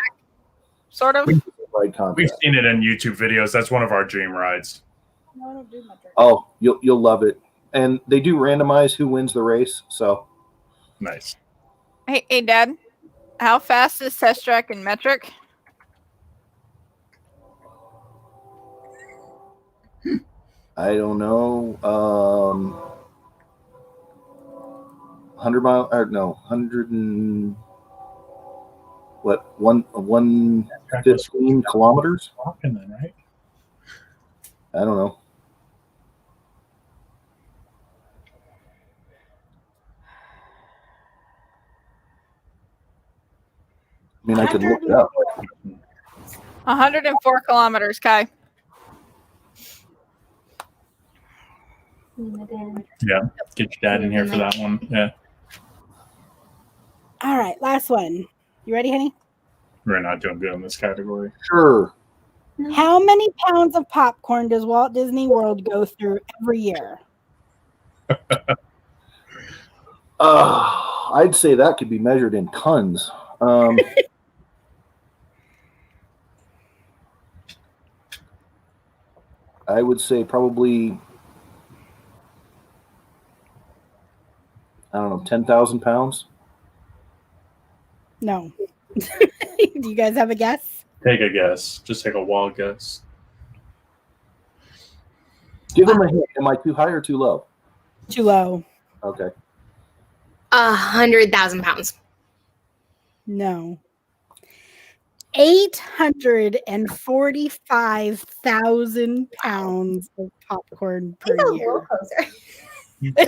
sort of. Ride we've concept. seen it in YouTube videos. That's one of our dream rides. No, I don't do much. Oh, you'll love it. And they do randomize who wins the race. So Nice. Hey, Dad. How fast is Test Track in metric? I don't know. 100 mile or no 100 and what 115 kilometers? Walking then, right? I don't know. I mean, I could look it up. 104 kilometers, Kai. Yeah. Get your dad in here for that one. Yeah. All right, last one. You ready, honey? We're not doing good in this category. Sure. How many pounds of popcorn does Walt Disney World go through every year? I'd say that could be measured in tons. I would say probably, I don't know, 10,000 pounds. No. Do you guys have a guess? Take a guess. Just take a wild guess. Give them a hint. Am I too high or too low? Too low. Okay. 100,000 pounds. No. 845,000 pounds of popcorn per year. You You guys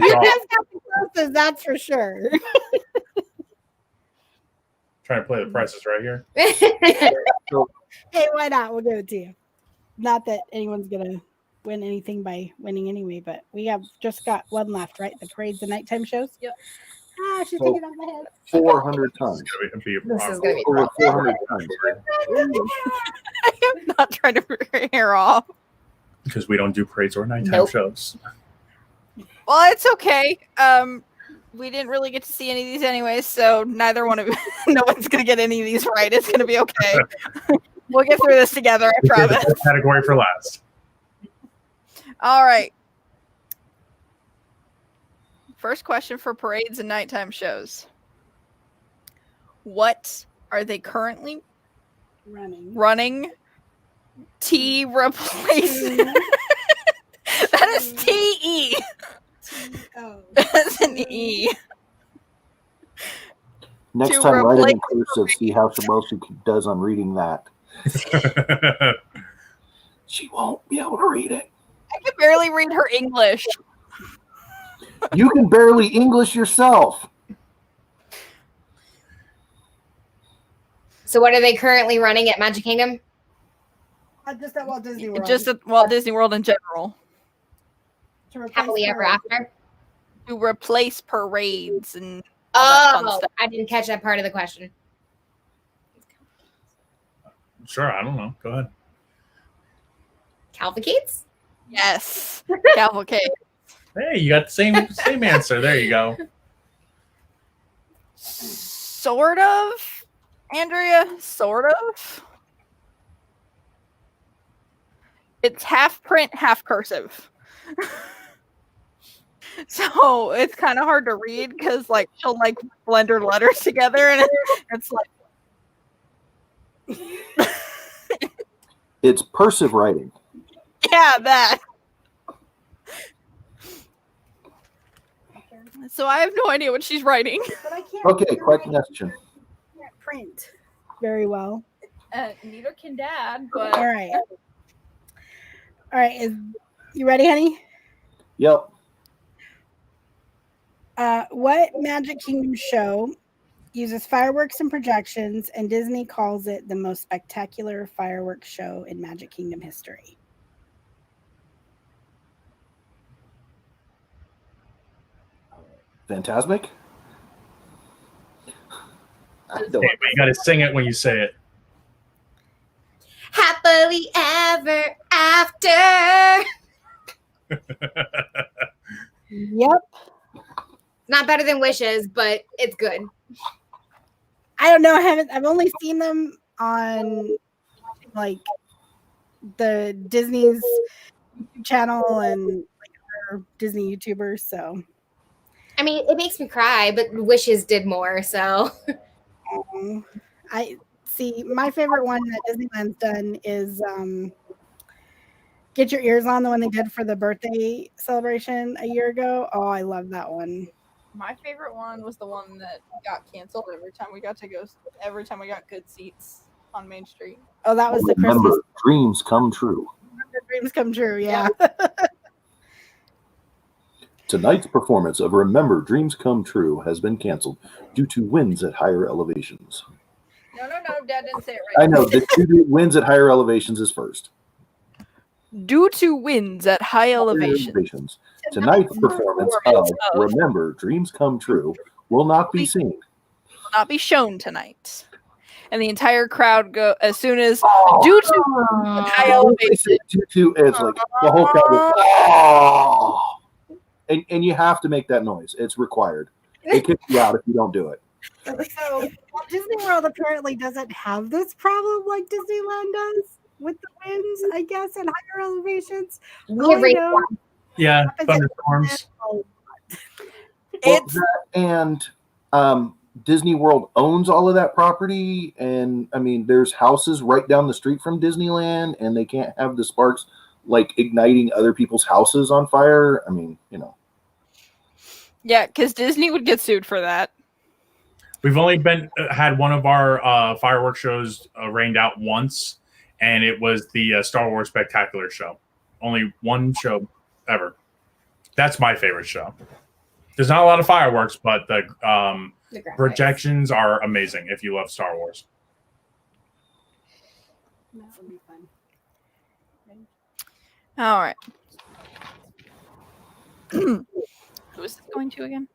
got the closest, that's for sure. Trying to play the prices right here. Hey, why not? We'll give it to you. Not that anyone's gonna win anything by winning anyway, but we have just got one left, right? The parades and nighttime shows. Yep. She's So- taking it off my head. 400 tons. It's gonna be This is gonna be Over 400 tons. I am not trying to rip your hair off. because we don't do parades or nighttime Nope. shows. Well, it's okay. We didn't really get to see any of these anyways, so neither one of no one's gonna get any of these right. It's gonna be okay. We'll get through this together, I promise. Category for last. All right. First question for parades and nighttime shows. What are they currently running? T replacement. That is TE. Oh. That's an E. Next To time, write it in replace- cursive. See how Shabosu does on reading that. She won't be able to read it. I can barely read her English. You can barely English yourself. So what are they currently running at Magic Kingdom? Just at Walt Disney World. Just at Walt Disney World in general. To replace Happily Ever parades. After? To replace parades and all that fun Oh, stuff. I didn't catch that part of the question. Sure, I don't know. Go ahead. Cavalcades? Yes. Cavalcade. Hey, you got the same answer. There you go. Sort of. Andrea, sort of. It's half print, half cursive. So it's kind of hard to read because like she'll like blend her letters together and it's like It's cursive writing. yeah, that. So I have no idea what she's writing. But I can't. Okay, question. Can't print very well. Neither can Dad, All right. All right. You ready, honey? Yep. What Magic Kingdom show uses fireworks and projections, and Disney calls it the most spectacular fireworks show in Magic Kingdom history? Fantasmic? Hey, but you got to sing it when you say it. Happily ever after. Yep. Not better than Wishes, but it's good. I don't know. I've only seen them on like the Disney's YouTube channel and like other Disney YouTubers. So I mean, it makes me cry, but Wishes did more. So I see. My favorite one that Disneyland's done is Get Your Ears On, the one they did for the birthday celebration a year ago. Oh, I love that one. my favorite one was the one that got canceled every time we got good seats on Main Street. Oh, that was the Remember, Christmas dreams come true. Dreams Come True. Yeah. Tonight's performance of Remember, Dreams Come True has been canceled due to winds at higher elevations. No, Dad didn't say it right. I know, the winds at higher elevations is first. Due to winds at high elevations. Tonight's performance of Remember, Dreams Come True will not be seen. Will not be shown tonight. And the entire crowd go as soon as due to high elevation. Due to it's like the whole crowd goes, oh! And you have to make that noise. It's required. They kick you out if you don't do it. So Disney World apparently doesn't have this problem like Disneyland does with the winds, I guess, at higher elevations. Yeah, thunderstorms. And Disney World owns all of that property, and I mean, there's houses right down the street from Disneyland, and they can't have the sparks like igniting other people's houses on fire. I mean, you know. Yeah, because Disney would get sued for that. We've only had one of our fireworks shows rained out once, and it was the Star Wars Spectacular show. Only one show ever. That's my favorite show. There's not a lot of fireworks, but the projections are amazing if you love Star Wars. That would be fun. All right. Who is this going to again?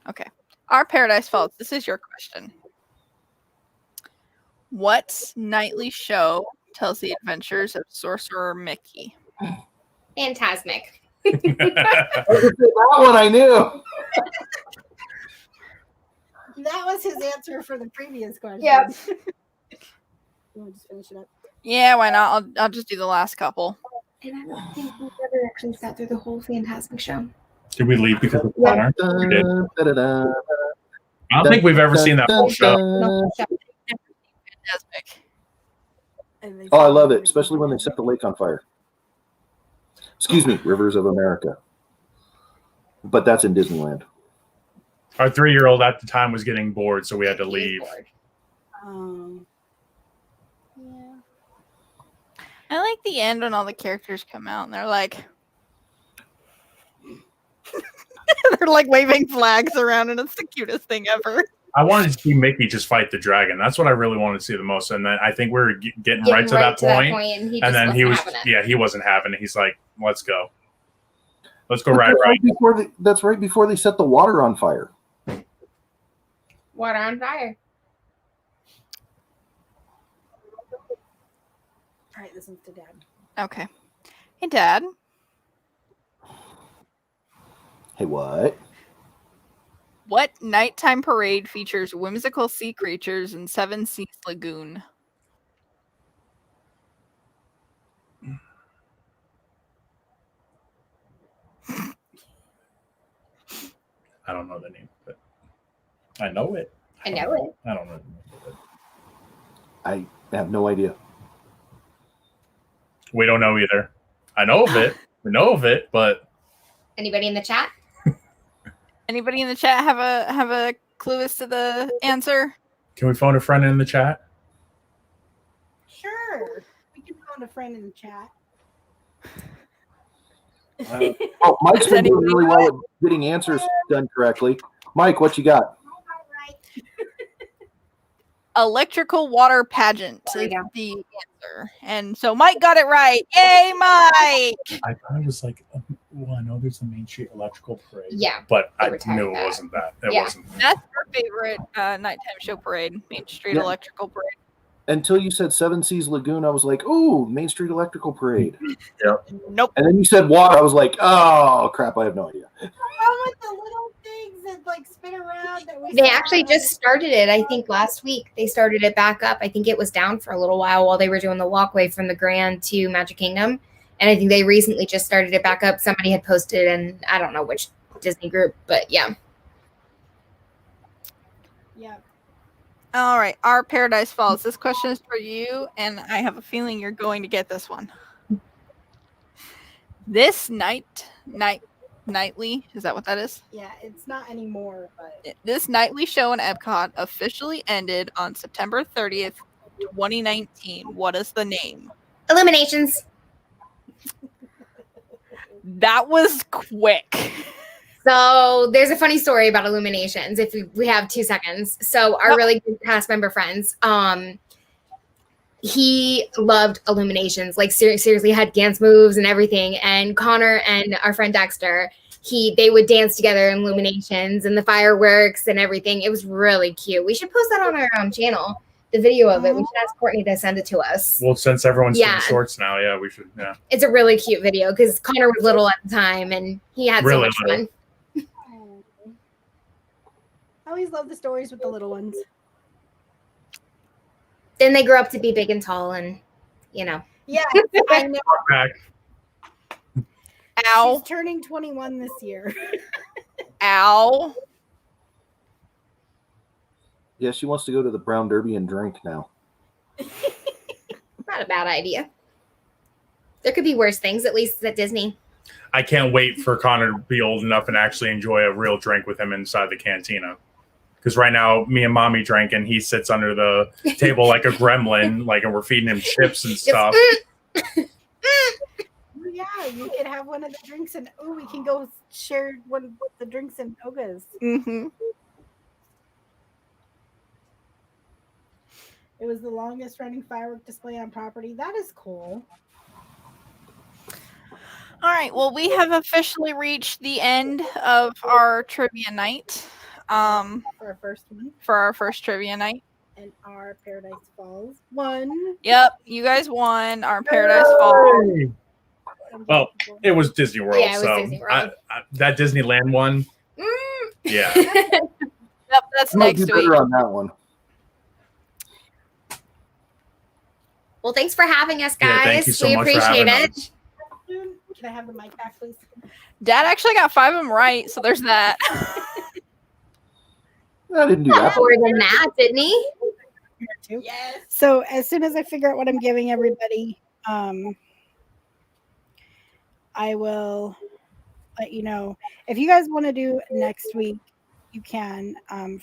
Okay. Our Paradise Falls. This is your question. What nightly show tells the adventures of Sorcerer Mickey? Fantasmic. That one I knew. That was his answer for the previous question. Yep. You want to just finish it up? Yeah, why not? I'll just do the last couple. And I don't think we've ever actually sat through the whole Fantasmic show. Did we leave because of water? We did. Da-da-da. I don't think we've ever seen that whole show. No, Fantasmic. Oh, I love it, especially when they set the lake on fire. Excuse me, Rivers of America. But that's in Disneyland. Our 3-year-old at the time was getting bored, so we had to leave. Yeah. I like the end when all the characters come out and they're like they're like waving flags around, and it's the cutest thing ever. I wanted to see Mickey just fight the dragon. That's what I really wanted to see the most. And then I think we were getting right to that point. And then he wasn't having it. He's like, let's go. Let's go right. That's right before they set the water on fire. Water on fire. All right, this one's to Dad. Okay. Hey, Dad. Hey, what? What nighttime parade features whimsical sea creatures in Seven Seas Lagoon? I don't know the name, but I know it. I know it. I don't know the name of it. I have no idea. We don't know either. I know of it. We know of it, but Anybody in the chat? Anybody in the chat have a clue as to the answer? can we phone a friend in the chat? Sure. We can phone a friend in the chat. Oh, Mike's Does been doing anybody really know well at getting answers done correctly. Mike, what you got? Electrical water pageant There is we go. the answer. And so Mike got it right. Yay, Mike! I thought it was like, well, I know there's the Main Street Electrical Parade. Yeah, But they I retired knew it that. wasn't that. It Yeah. wasn't. That's our favorite nighttime show parade, Main Street Yeah. Electrical Parade. Until you said Seven Seas Lagoon, I was like, "Ooh, Main Street Electrical Parade." Nope. And then you said water. I was like, "Oh crap, I have no idea." Oh, with the little things that like spin around. That we They saw actually on- just started it, I think, last week. They started it back up. I think it was down for a little while they were doing the walkway from the Grand to Magic Kingdom. And I think they recently just started it back up. Somebody had posted, and I don't know which Disney group, but yeah. Yeah. All right, our Paradise Falls. This question is for you, and I have a feeling you're going to get this one. This nightly, is that what that is? Yeah, it's not anymore, but This nightly show in Epcot officially ended on September 30th, 2019. What is the name? Illuminations. That was quick. So there's a funny story about Illuminations if we have 2 seconds. So our really good cast member friends, he loved Illuminations, like seriously had dance moves and everything. And Connor and our friend Dexter, they would dance together in Illuminations and the fireworks and everything. It was really cute. We should post that on our channel, the video of it. We should ask Courtney to send it to us. Well, since everyone's Yeah. doing shorts now, yeah, we should. Yeah. It's a really cute video because Connor was little at the time and he had so Really much little. fun. I always love the stories with the little ones. Then they grew up to be big and tall and, you know. Yeah, I know. Back. Ow. She's turning 21 this year. Ow. Yeah, she wants to go to the Brown Derby and drink now. Not a bad idea. There could be worse things, at least at Disney. I can't wait for Connor to be old enough and actually enjoy a real drink with him inside the cantina. Because right now, me and mommy drink, and he sits under the table like a gremlin, like, and we're feeding him chips and stuff. Yeah, you can have one of the drinks, and we can go share one of the drinks in Oga's. Mm-hmm. It was the longest running firework display on property. That is cool. All right. Well, we have officially reached the end of our trivia night. For our first one, For our first trivia night. and our Paradise Falls one. Yep, you guys won our Paradise Falls. Well, it was Disney World, Yeah, it was so Disney World. that Disneyland one, yeah. Yep, that's Might do next week. better on that one. Well, thanks for having us, Yeah, guys. thank you so we much for appreciate having it. Can I have the mic back, please? Dad actually got 5 of them right, so there's that. I didn't do that. More than that, didn't he? Too. Yes. So as soon as I figure out what I'm giving everybody, I will let you know. If you guys want to do next week, you can,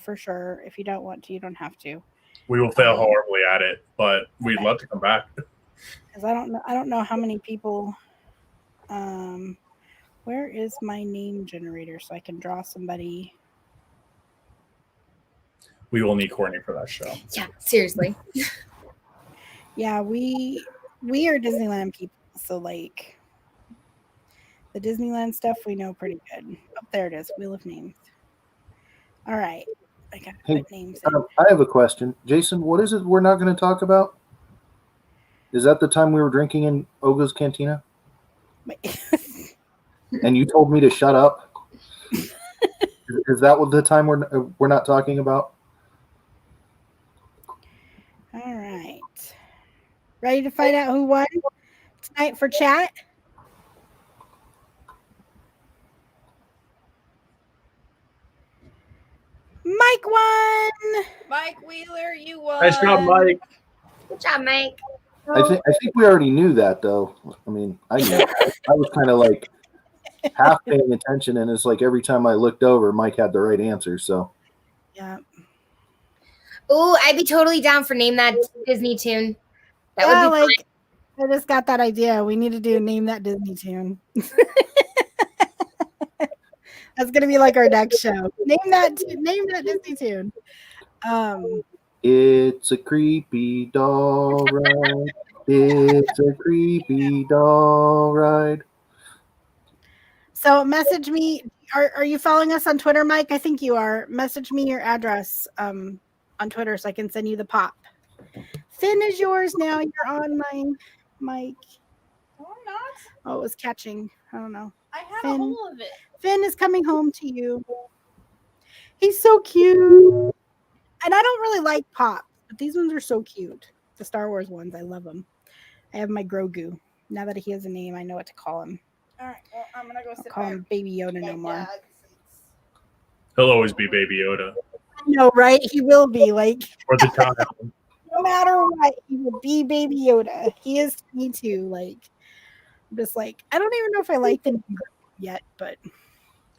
for sure. If you don't want to, you don't have to. We will fail horribly at it, but we'd love to come back. Because I don't know how many people. Where is my name generator so I can draw somebody? We will need Courtney for that show. Yeah, seriously. Yeah, we are Disneyland people, so like the Disneyland stuff we know pretty good. Oh, there it is. Wheel of Names. All right, I gotta Hey, put names in. I have a question. Jason, what is it we're not going to talk about? Is that the time we were drinking in Oga's Cantina? And you told me to shut up? Is that what the time we're not talking about? All right. Ready to find out who won tonight for chat? Mike won. Mike Wheeler, you won. Nice job, Mike. Good job, Mike. I think we already knew that, though. I mean, I knew. I was kind of like half paying attention, and it's like every time I looked over, Mike had the right answer. So Yeah. Ooh, I'd be totally down for name that Disney tune. That Yeah, would be like I just got that idea. We need to do name that Disney tune. That's gonna be like our next show. Name that Disney tune. it's a creepy doll ride. It's a creepy doll ride. So message me. Are you following us on Twitter, Mike? I think you are. Message me your address on Twitter so I can send you the pop. Finn is yours now. You're on my mic. No, I'm not. Oh, it was catching. I don't know. I had Finn. a hold of it. Finn is coming home to you. He's so cute. And I don't really like pop, but these ones are so cute. The Star Wars ones, I love them. I have my Grogu. Now that he has a name, I know what to call him. All right, well, I'm gonna go I'll sit call him Baby Yoda no more. He'll always be Baby Yoda No, right? He will be like or the child. no matter what, he will be Baby Yoda. He is me too. Like, I'm just like I don't even know if I like the name yet, but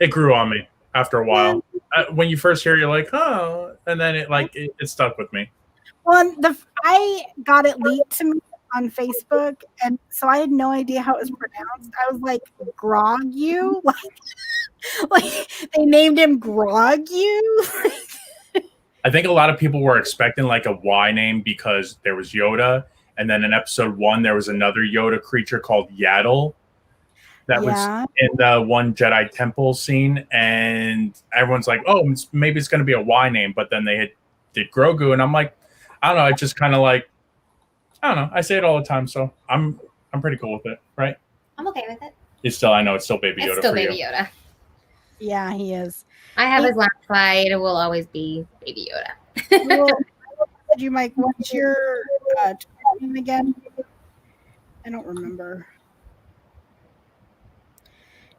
It grew on me after a while. When you first hear, you're like, oh, and then it stuck with me. well, I got it leaked to me on Facebook, and so I had no idea how it was pronounced. I was like, Grog you? Like they named him Grog you? I think a lot of people were expecting like a Y name because there was Yoda, and then in episode 1 there was another Yoda creature called Yaddle that was in the one Jedi Temple scene, and everyone's like, oh, maybe it's going to be a Y name, but then they did Grogu, and I'm like, I don't know, I just kind of like, I don't know, I say it all the time, so I'm pretty cool with it, right? I'm okay with it. I know it's still Baby Yoda. It's still for Baby you. Yoda. Yeah, he is. I have his last fight. It will always be Baby Yoda. Well, you, Mike, what's your name again? I don't remember.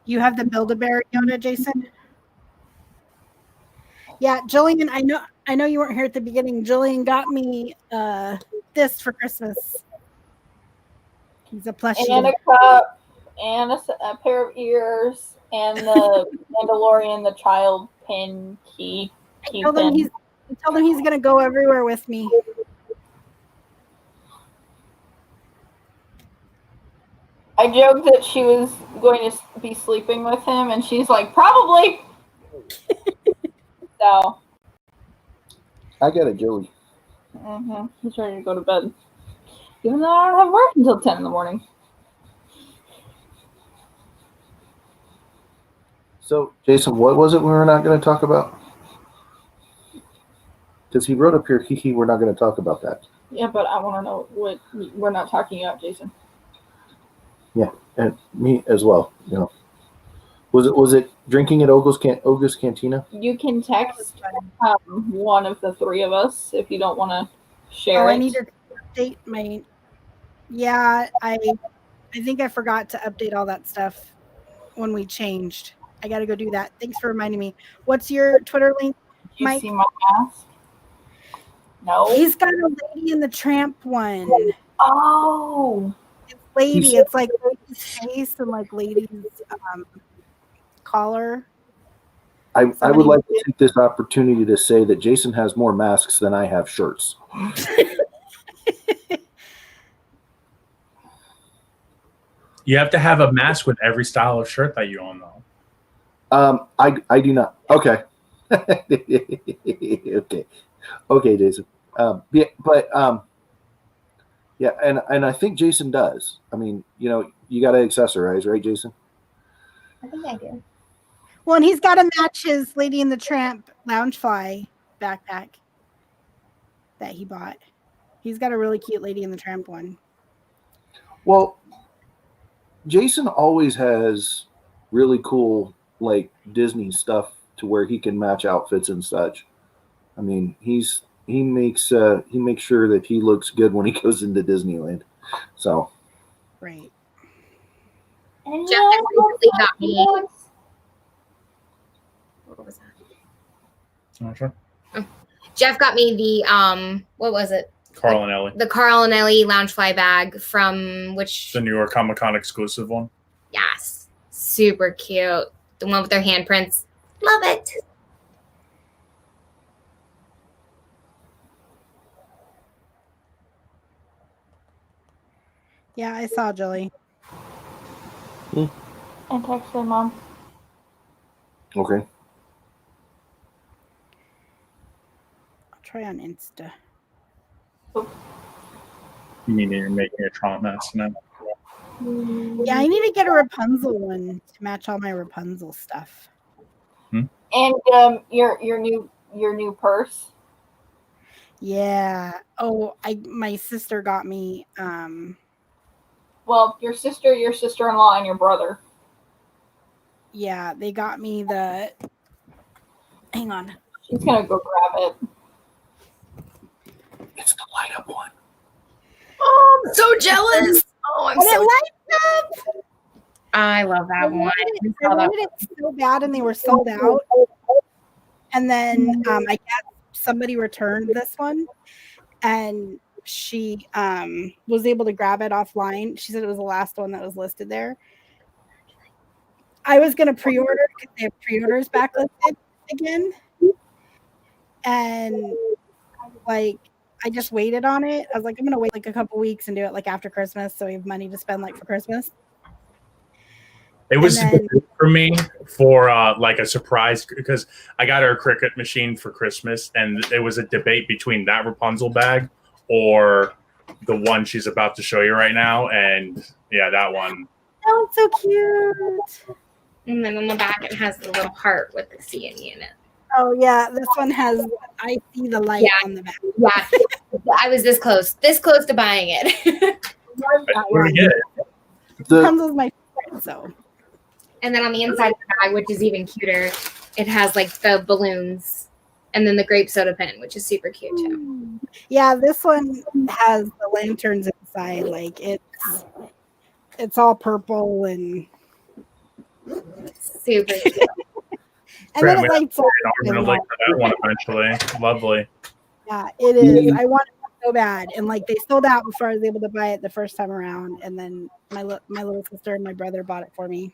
You have the Build-A-Bear Yoda, Jason? Yeah, Jillian, I know you weren't here at the beginning. Jillian got me this for Christmas. He's a plushie. And a cup, and a pair of ears, and the Mandalorian, the child pin key I told him pin. he's gonna go everywhere with me. I joked that she was going to be sleeping with him, and she's like, probably. So. I got a Joey. He's ready to go to bed. Even though I don't have work until 10 in the morning. So, Jason, what was it we were not going to talk about? Because he wrote up here, we're not going to talk about that. Yeah, but I want to know what we're not talking about, Jason. Yeah, and me as well. You know, was it drinking at Oga's Cantina? You can text one of the three of us if you don't want to share it. I need to update my. Yeah, I think I forgot to update all that stuff when we changed. I got to go do that. Thanks for reminding me. What's your Twitter link, Do you Mike? see my mask? No. He's got a Lady and the Tramp one. Oh. It's lady. It's like lady's face and like lady's collar. I would like to take this opportunity to say that Jason has more masks than I have shirts. You have to have a mask with every style of shirt that you own, though. I do not. Okay. Okay, Jason. Yeah, and I think Jason does. I mean, you know, you got to accessorize, right, Jason? I think I do. Well, and he's got to match his Lady and the Tramp Loungefly backpack that he bought. He's got a really cute Lady and the Tramp one. Well, Jason always has really cool like Disney stuff to where he can match outfits and such. I mean, he makes sure that he looks good when he goes into Disneyland. So Right. And Jeff recently got me. What was that? Not sure. Jeff got me the what was it? Carl and Ellie. The Carl and Ellie Loungefly bag from which? The New York Comic Con exclusive one. Yes, super cute. The one with their handprints. Love it. Yeah, I saw Jilly. And text her mom. okay. I'll try on Insta. You mean you're making a Trump mess now? Yeah, I need to get a Rapunzel one to match all my Rapunzel stuff. And your new purse. Yeah. Oh, my sister got me. Well, your sister-in-law, and your brother. Yeah, they got me the. Hang on. She's gonna go grab it. It's the light up one. Oh, I'm so jealous. Oh, I'm But it so. lights up. I love that one. I wanted it so bad, and they were sold out. And then I guess somebody returned this one, and she was able to grab it offline. She said it was the last one that was listed there. I was going to pre-order because they have pre-orders backlisted again. And like, I just waited on it. I was like, I'm going to wait like a couple weeks and do it like after Christmas. So we have money to spend like for Christmas. It was then- good for me for like a surprise because I got her a Cricut machine for Christmas, and it was a debate between that Rapunzel bag or the one she's about to show you right now. And yeah, that one. Oh, it's so cute. And then on the back, it has the little heart with the C in it. Oh yeah, this one has. I see the light on the back. Yeah, I was this close to buying it. Where did you get it? Rapunzel's my favorite, so. And then on the inside of the bag, which is even cuter, it has like the balloons and then the grape soda pen, which is super cute too. Yeah, this one has the lanterns inside. Like it's all purple and Super cute. and then it lights up. I'm gonna look for that one eventually. Lovely. Yeah, it is. I wanted it so bad, and like they sold out before I was able to buy it the first time around. And then my little sister and my brother bought it for me.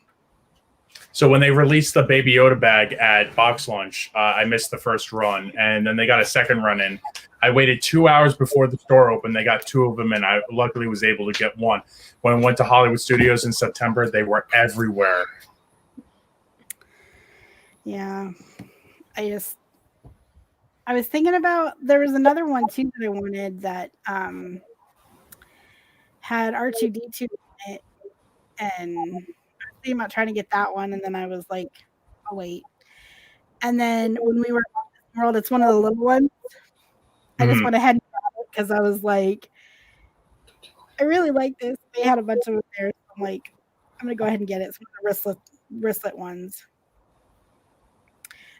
So when they released the Baby Yoda bag at Box Lunch, I missed the first run, and then they got a second run in. I waited 2 hours before the store opened. They got two of them, and I luckily was able to get one. When I went to Hollywood Studios in September, they were everywhere. Yeah, I was thinking about there was another one too that I wanted that had R2D2 in it, and I was thinking about trying to get that one, and then I was like, oh wait. And then when we were at Disney World, it's one of the little ones. I just went ahead and got it because I was like, I really like this. They had a bunch of it there, so I'm like, I'm gonna go ahead and get it. It's one of the wristlet ones.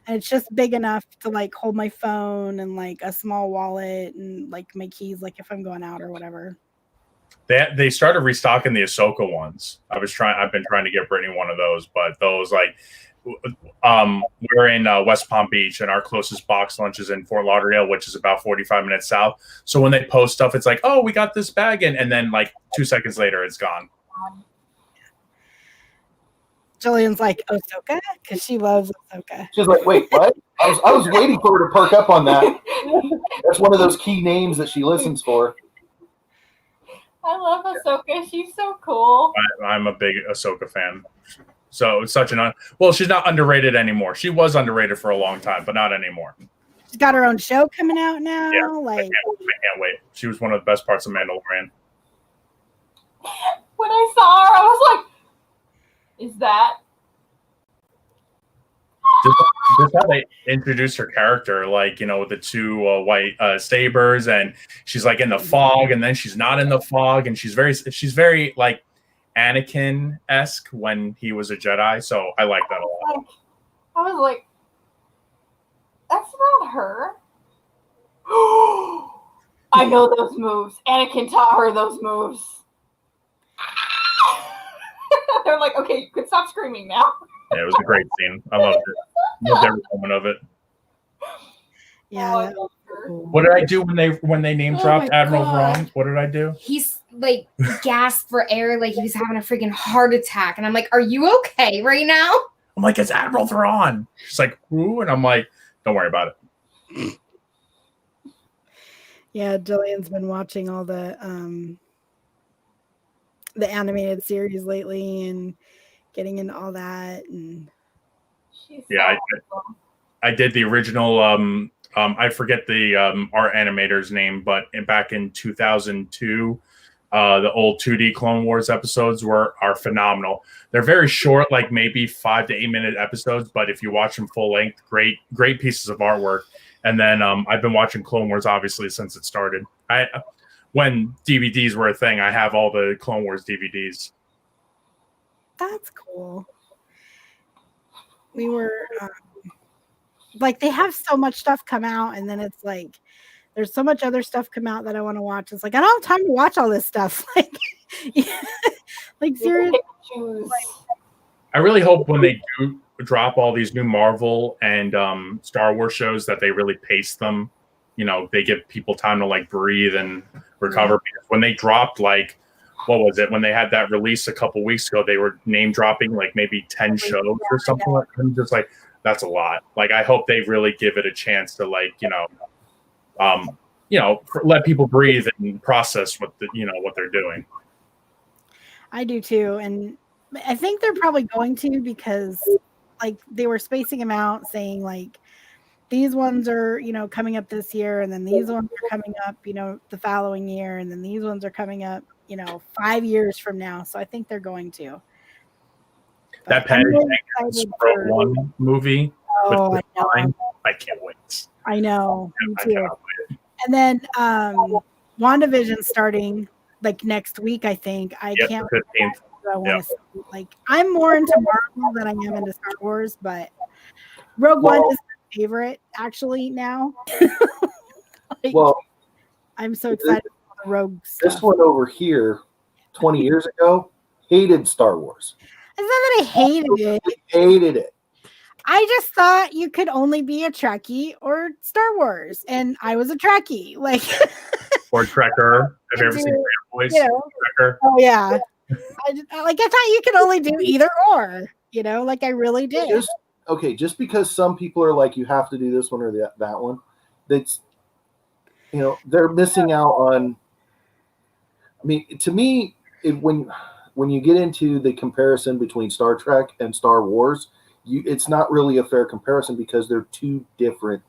And it's just big enough to like hold my phone and like a small wallet and like my keys, like if I'm going out or whatever. They started restocking the Ahsoka ones. I've been trying to get Brittany one of those, but those like we're in West Palm Beach, and our closest Box Lunch is in Fort Lauderdale, which is about 45 minutes south. So when they post stuff, it's like, oh, we got this bag in, and then like 2 seconds later, it's gone. Jillian's like Ahsoka because she loves Ahsoka. She's like, wait, what? I was waiting for her to perk up on that. That's one of those key names that she listens for. I love Ahsoka. She's so cool. I'm a big Ahsoka fan. So it's such she's not underrated anymore. She was underrated for a long time, but not anymore. She's got her own show coming out now. Yeah, like I can't wait. She was one of the best parts of Mandalorian. When I saw her, I was like, is that? Just how they introduced her character, like, you know, with the two white sabers, and she's like in the fog, and then she's not in the fog, and she's very like Anakin-esque when he was a Jedi. So I like that a lot. I was like, That's not her. I know those moves. Anakin taught her those moves. They're like, okay, you can stop screaming now. Yeah, it was a great scene. I loved it. Loved every moment of it. Yeah. I love her. What did I do when they name dropped Admiral Thrawn? What did I do? He's like gasped for air, like he was having a freaking heart attack, and I'm like, "Are you okay right now?" I'm like, it's Admiral Thrawn. She's like, who? And I'm like, don't worry about it. Yeah, Jillian's been watching all the animated series lately and getting into all that. And yeah, I did the original. I forget the art animator's name, but back in 2002, the old 2D Clone Wars episodes are phenomenal. They're very short, like maybe 5 to 8 minute episodes, but if you watch them full length, great pieces of artwork. And then I've been watching Clone Wars obviously since it started. When DVDs were a thing, I have all the Clone Wars DVDs. That's cool. We were like, they have so much stuff come out, and then it's like there's so much other stuff come out that I want to watch. It's like I don't have time to watch all this stuff. Like seriously. I really hope when they do drop all these new Marvel and Star Wars shows that they really pace them. You know, they give people time to like breathe and recover. Because when they dropped, like, what was it? When they had that release a couple weeks ago, they were name dropping like maybe 10 shows or something like that. I'm just like, that's a lot. Like, I hope they really give it a chance to like, let people breathe and process what they're doing. I do too, and I think they're probably going to, because like they were spacing them out, saying like these ones are coming up this year, and then these ones are coming up the following year, and then these ones are coming up 5 years from now. So I think they're going to. That Patty Jenkins Rogue One movie. Oh, I can't wait. I know. Me too. And then WandaVision starting like next week, I think. I can't. 15th. I want to see. Like, I'm more into Marvel than I am into Star Wars, but Rogue One is my favorite actually now. I'm so excited about the Rogue stuff. This one over here, 20 years ago, hated Star Wars. It's not that I hated it. Hated it. I just thought you could only be a Trekkie or Star Wars, and I was a Trekkie, like or Trekker. Have you ever seen Boys? Trekker? Oh yeah, I thought you could only do either or. Like I really did. Just because some people are like, you have to do this one or that one, that's they're missing out on. I mean, to me, when you get into the comparison between Star Trek and Star Wars, it's not really a fair comparison because they're two different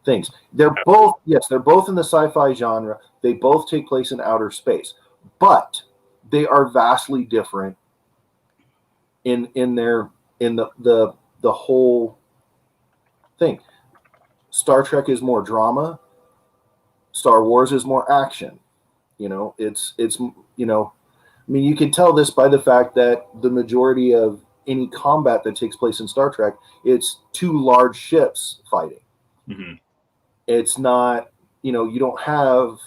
things. They're both in the sci-fi genre. They both take place in outer space, but they are vastly different in the whole thing. Star Trek is more drama. Star Wars is more action. I mean, you can tell this by the fact that the majority of any combat that takes place in Star Trek, it's two large ships fighting. Mm-hmm. It's not, you don't have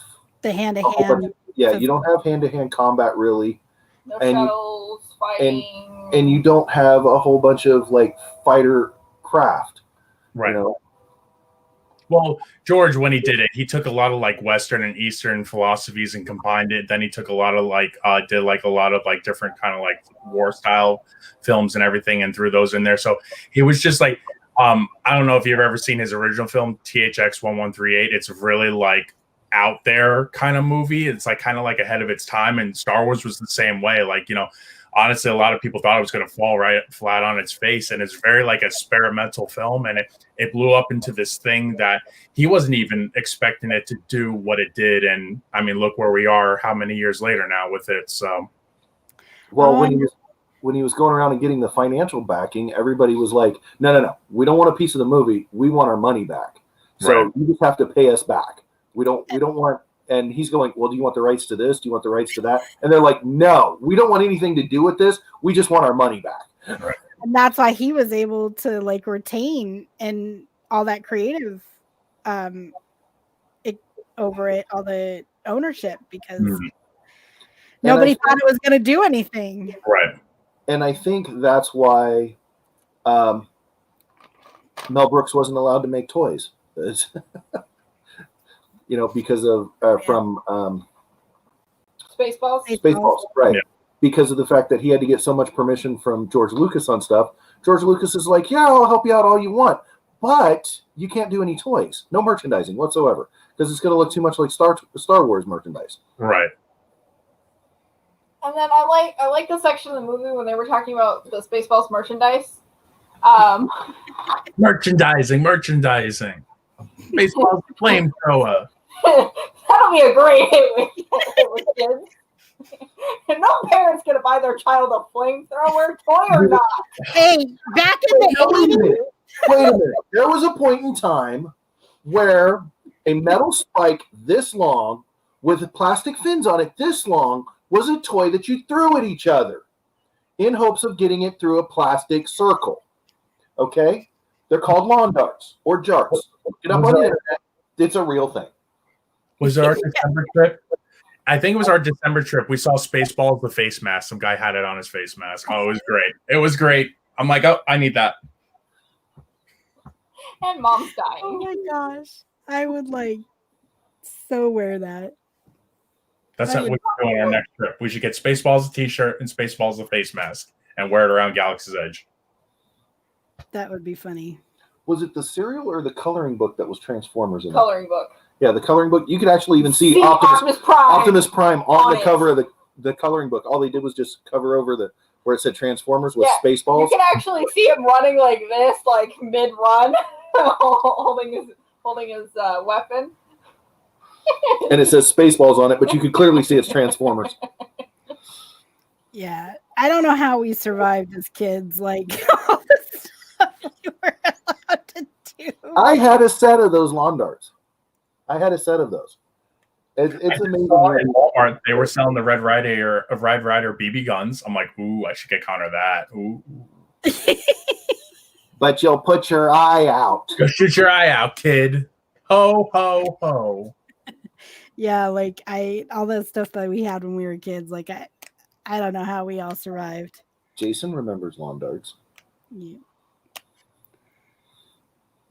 the hand-to-hand. You don't have hand-to-hand combat really. No shuttles fighting. And you don't have a whole bunch of like fighter craft. Right. Well, George, when he did it, he took a lot of like Western and Eastern philosophies and combined it. Then he took a lot of did a lot of like different kind of like war style films and everything and threw those in there. So he was just like, I don't know if you've ever seen his original film, THX 1138. It's really like out there kind of movie. It's like kind of like ahead of its time. And Star Wars was the same way. Like, honestly, a lot of people thought it was going to fall right flat on its face, and it's very like experimental film, and it blew up into this thing that he wasn't even expecting it to do what it did. And I mean, look where we are, how many years later now with it. So, well, when he was going around and getting the financial backing, everybody was like, no, we don't want a piece of the movie, we want our money back. So you just have to pay us back. We don't want. And he's going, well, do you want the rights to this? Do you want the rights to that? And they're like, no, we don't want anything to do with this. We just want our money back. Right. And that's why he was able to like retain and all that creative over it, all the ownership, because nobody thought it was going to do anything. Right. And I think that's why Mel Brooks wasn't allowed to make toys. Because of from Spaceballs. Spaceballs, right? Yeah. Because of the fact that he had to get so much permission from George Lucas on stuff. George Lucas is like, yeah, I'll help you out all you want, but you can't do any toys, no merchandising whatsoever, because it's going to look too much like Star Wars merchandise. Right. And then I like the section of the movie when they were talking about the Spaceballs merchandise. Merchandising. Baseball's flamethrower. That'll be a great hit with kids. And no parent's gonna buy their child a flamethrower, toy or not. Hey, back in the 80s. Wait a minute. There was a point in time where a metal spike this long with plastic fins on it this long was a toy that you threw at each other in hopes of getting it through a plastic circle. Okay? They're called lawn darts or jarts. Look it up on the internet. It's a real thing. Was our December trip? I think it was our December trip. We saw Spaceballs, the face mask. Some guy had it on his face mask. Oh, it was great. It was great. I'm like, oh, I need that. And mom's dying. Oh my gosh. I would so wear that. That's what we should do on our next trip. We should get Spaceballs a t-shirt and Spaceballs a face mask and wear it around Galaxy's Edge. That would be funny. Was it the cereal or the coloring book that was Transformers in Coloring book. Yeah, the coloring book. You could actually even see Optimus Prime on the cover of the coloring book. All they did was just cover over where it said Transformers with Spaceballs. You can actually see him running like this, like mid-run, holding his weapon. And it says Spaceballs on it, but you could clearly see it's Transformers. Yeah, I don't know how we survived as kids. Like all the stuff we were allowed to do. I had a set of those lawn darts. I had a set of those. It's amazing. In Walmart, they were selling the Red Rider BB guns. I'm like, ooh, I should get Connor that. Ooh. But you'll put your eye out. Go shoot your eye out, kid. Ho, ho, ho. Yeah, like all that stuff that we had when we were kids. Like I don't know how we all survived. Jason remembers lawn darts. Yeah.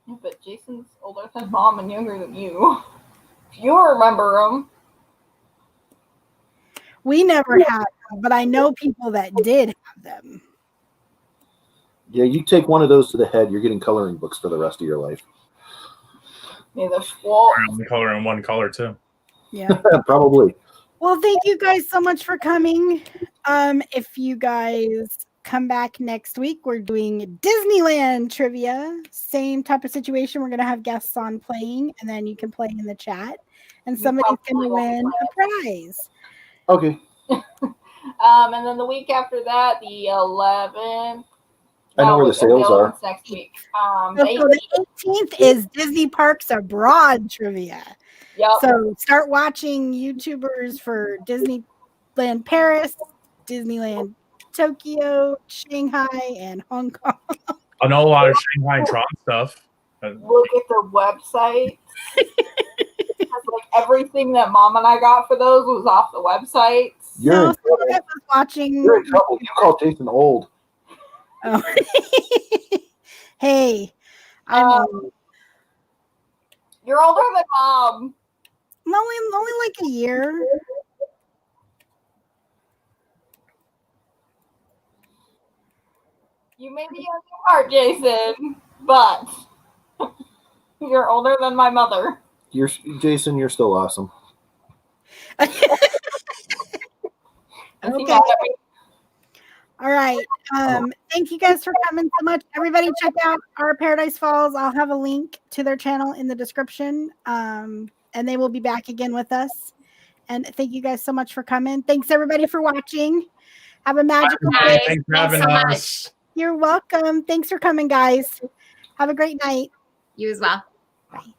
Yeah, but Jason's older than mom and younger than you. If you remember them. We never had them, but I know people that did have them. Yeah, you take one of those to the head, you're getting coloring books for the rest of your life. Yeah, the Walt. I'm only coloring one color too. Yeah. Probably. Well, thank you guys so much for coming. If you guys come back next week, we're doing Disneyland trivia. Same type of situation. We're going to have guests on playing, and then you can play in the chat, and somebody's going to win a prize. Okay. And then the week after that, the 11th. I know where the sales are. Next week. So the 18th is Disney Parks Abroad trivia. Yep. So start watching YouTubers for Disneyland Paris, Disneyland Tokyo, Shanghai, and Hong Kong. I know a lot of Shanghai and Tron stuff. Look at their website. Like everything that mom and I got for those was off the website. You're watching. You're in trouble. You call Jason old. Oh. Hey, you're older than mom. Only like a year. You may be young at heart, Jason, but you're older than my mother. Jason, you're still awesome. Okay. All right. Thank you guys for coming so much. Everybody check out our Paradise Falls. I'll have a link to their channel in the description. And they will be back again with us. And thank you guys so much for coming. Thanks everybody for watching. Have a magical day. Thanks for having us. You're welcome. Thanks for coming, guys. Have a great night. You as well. Bye.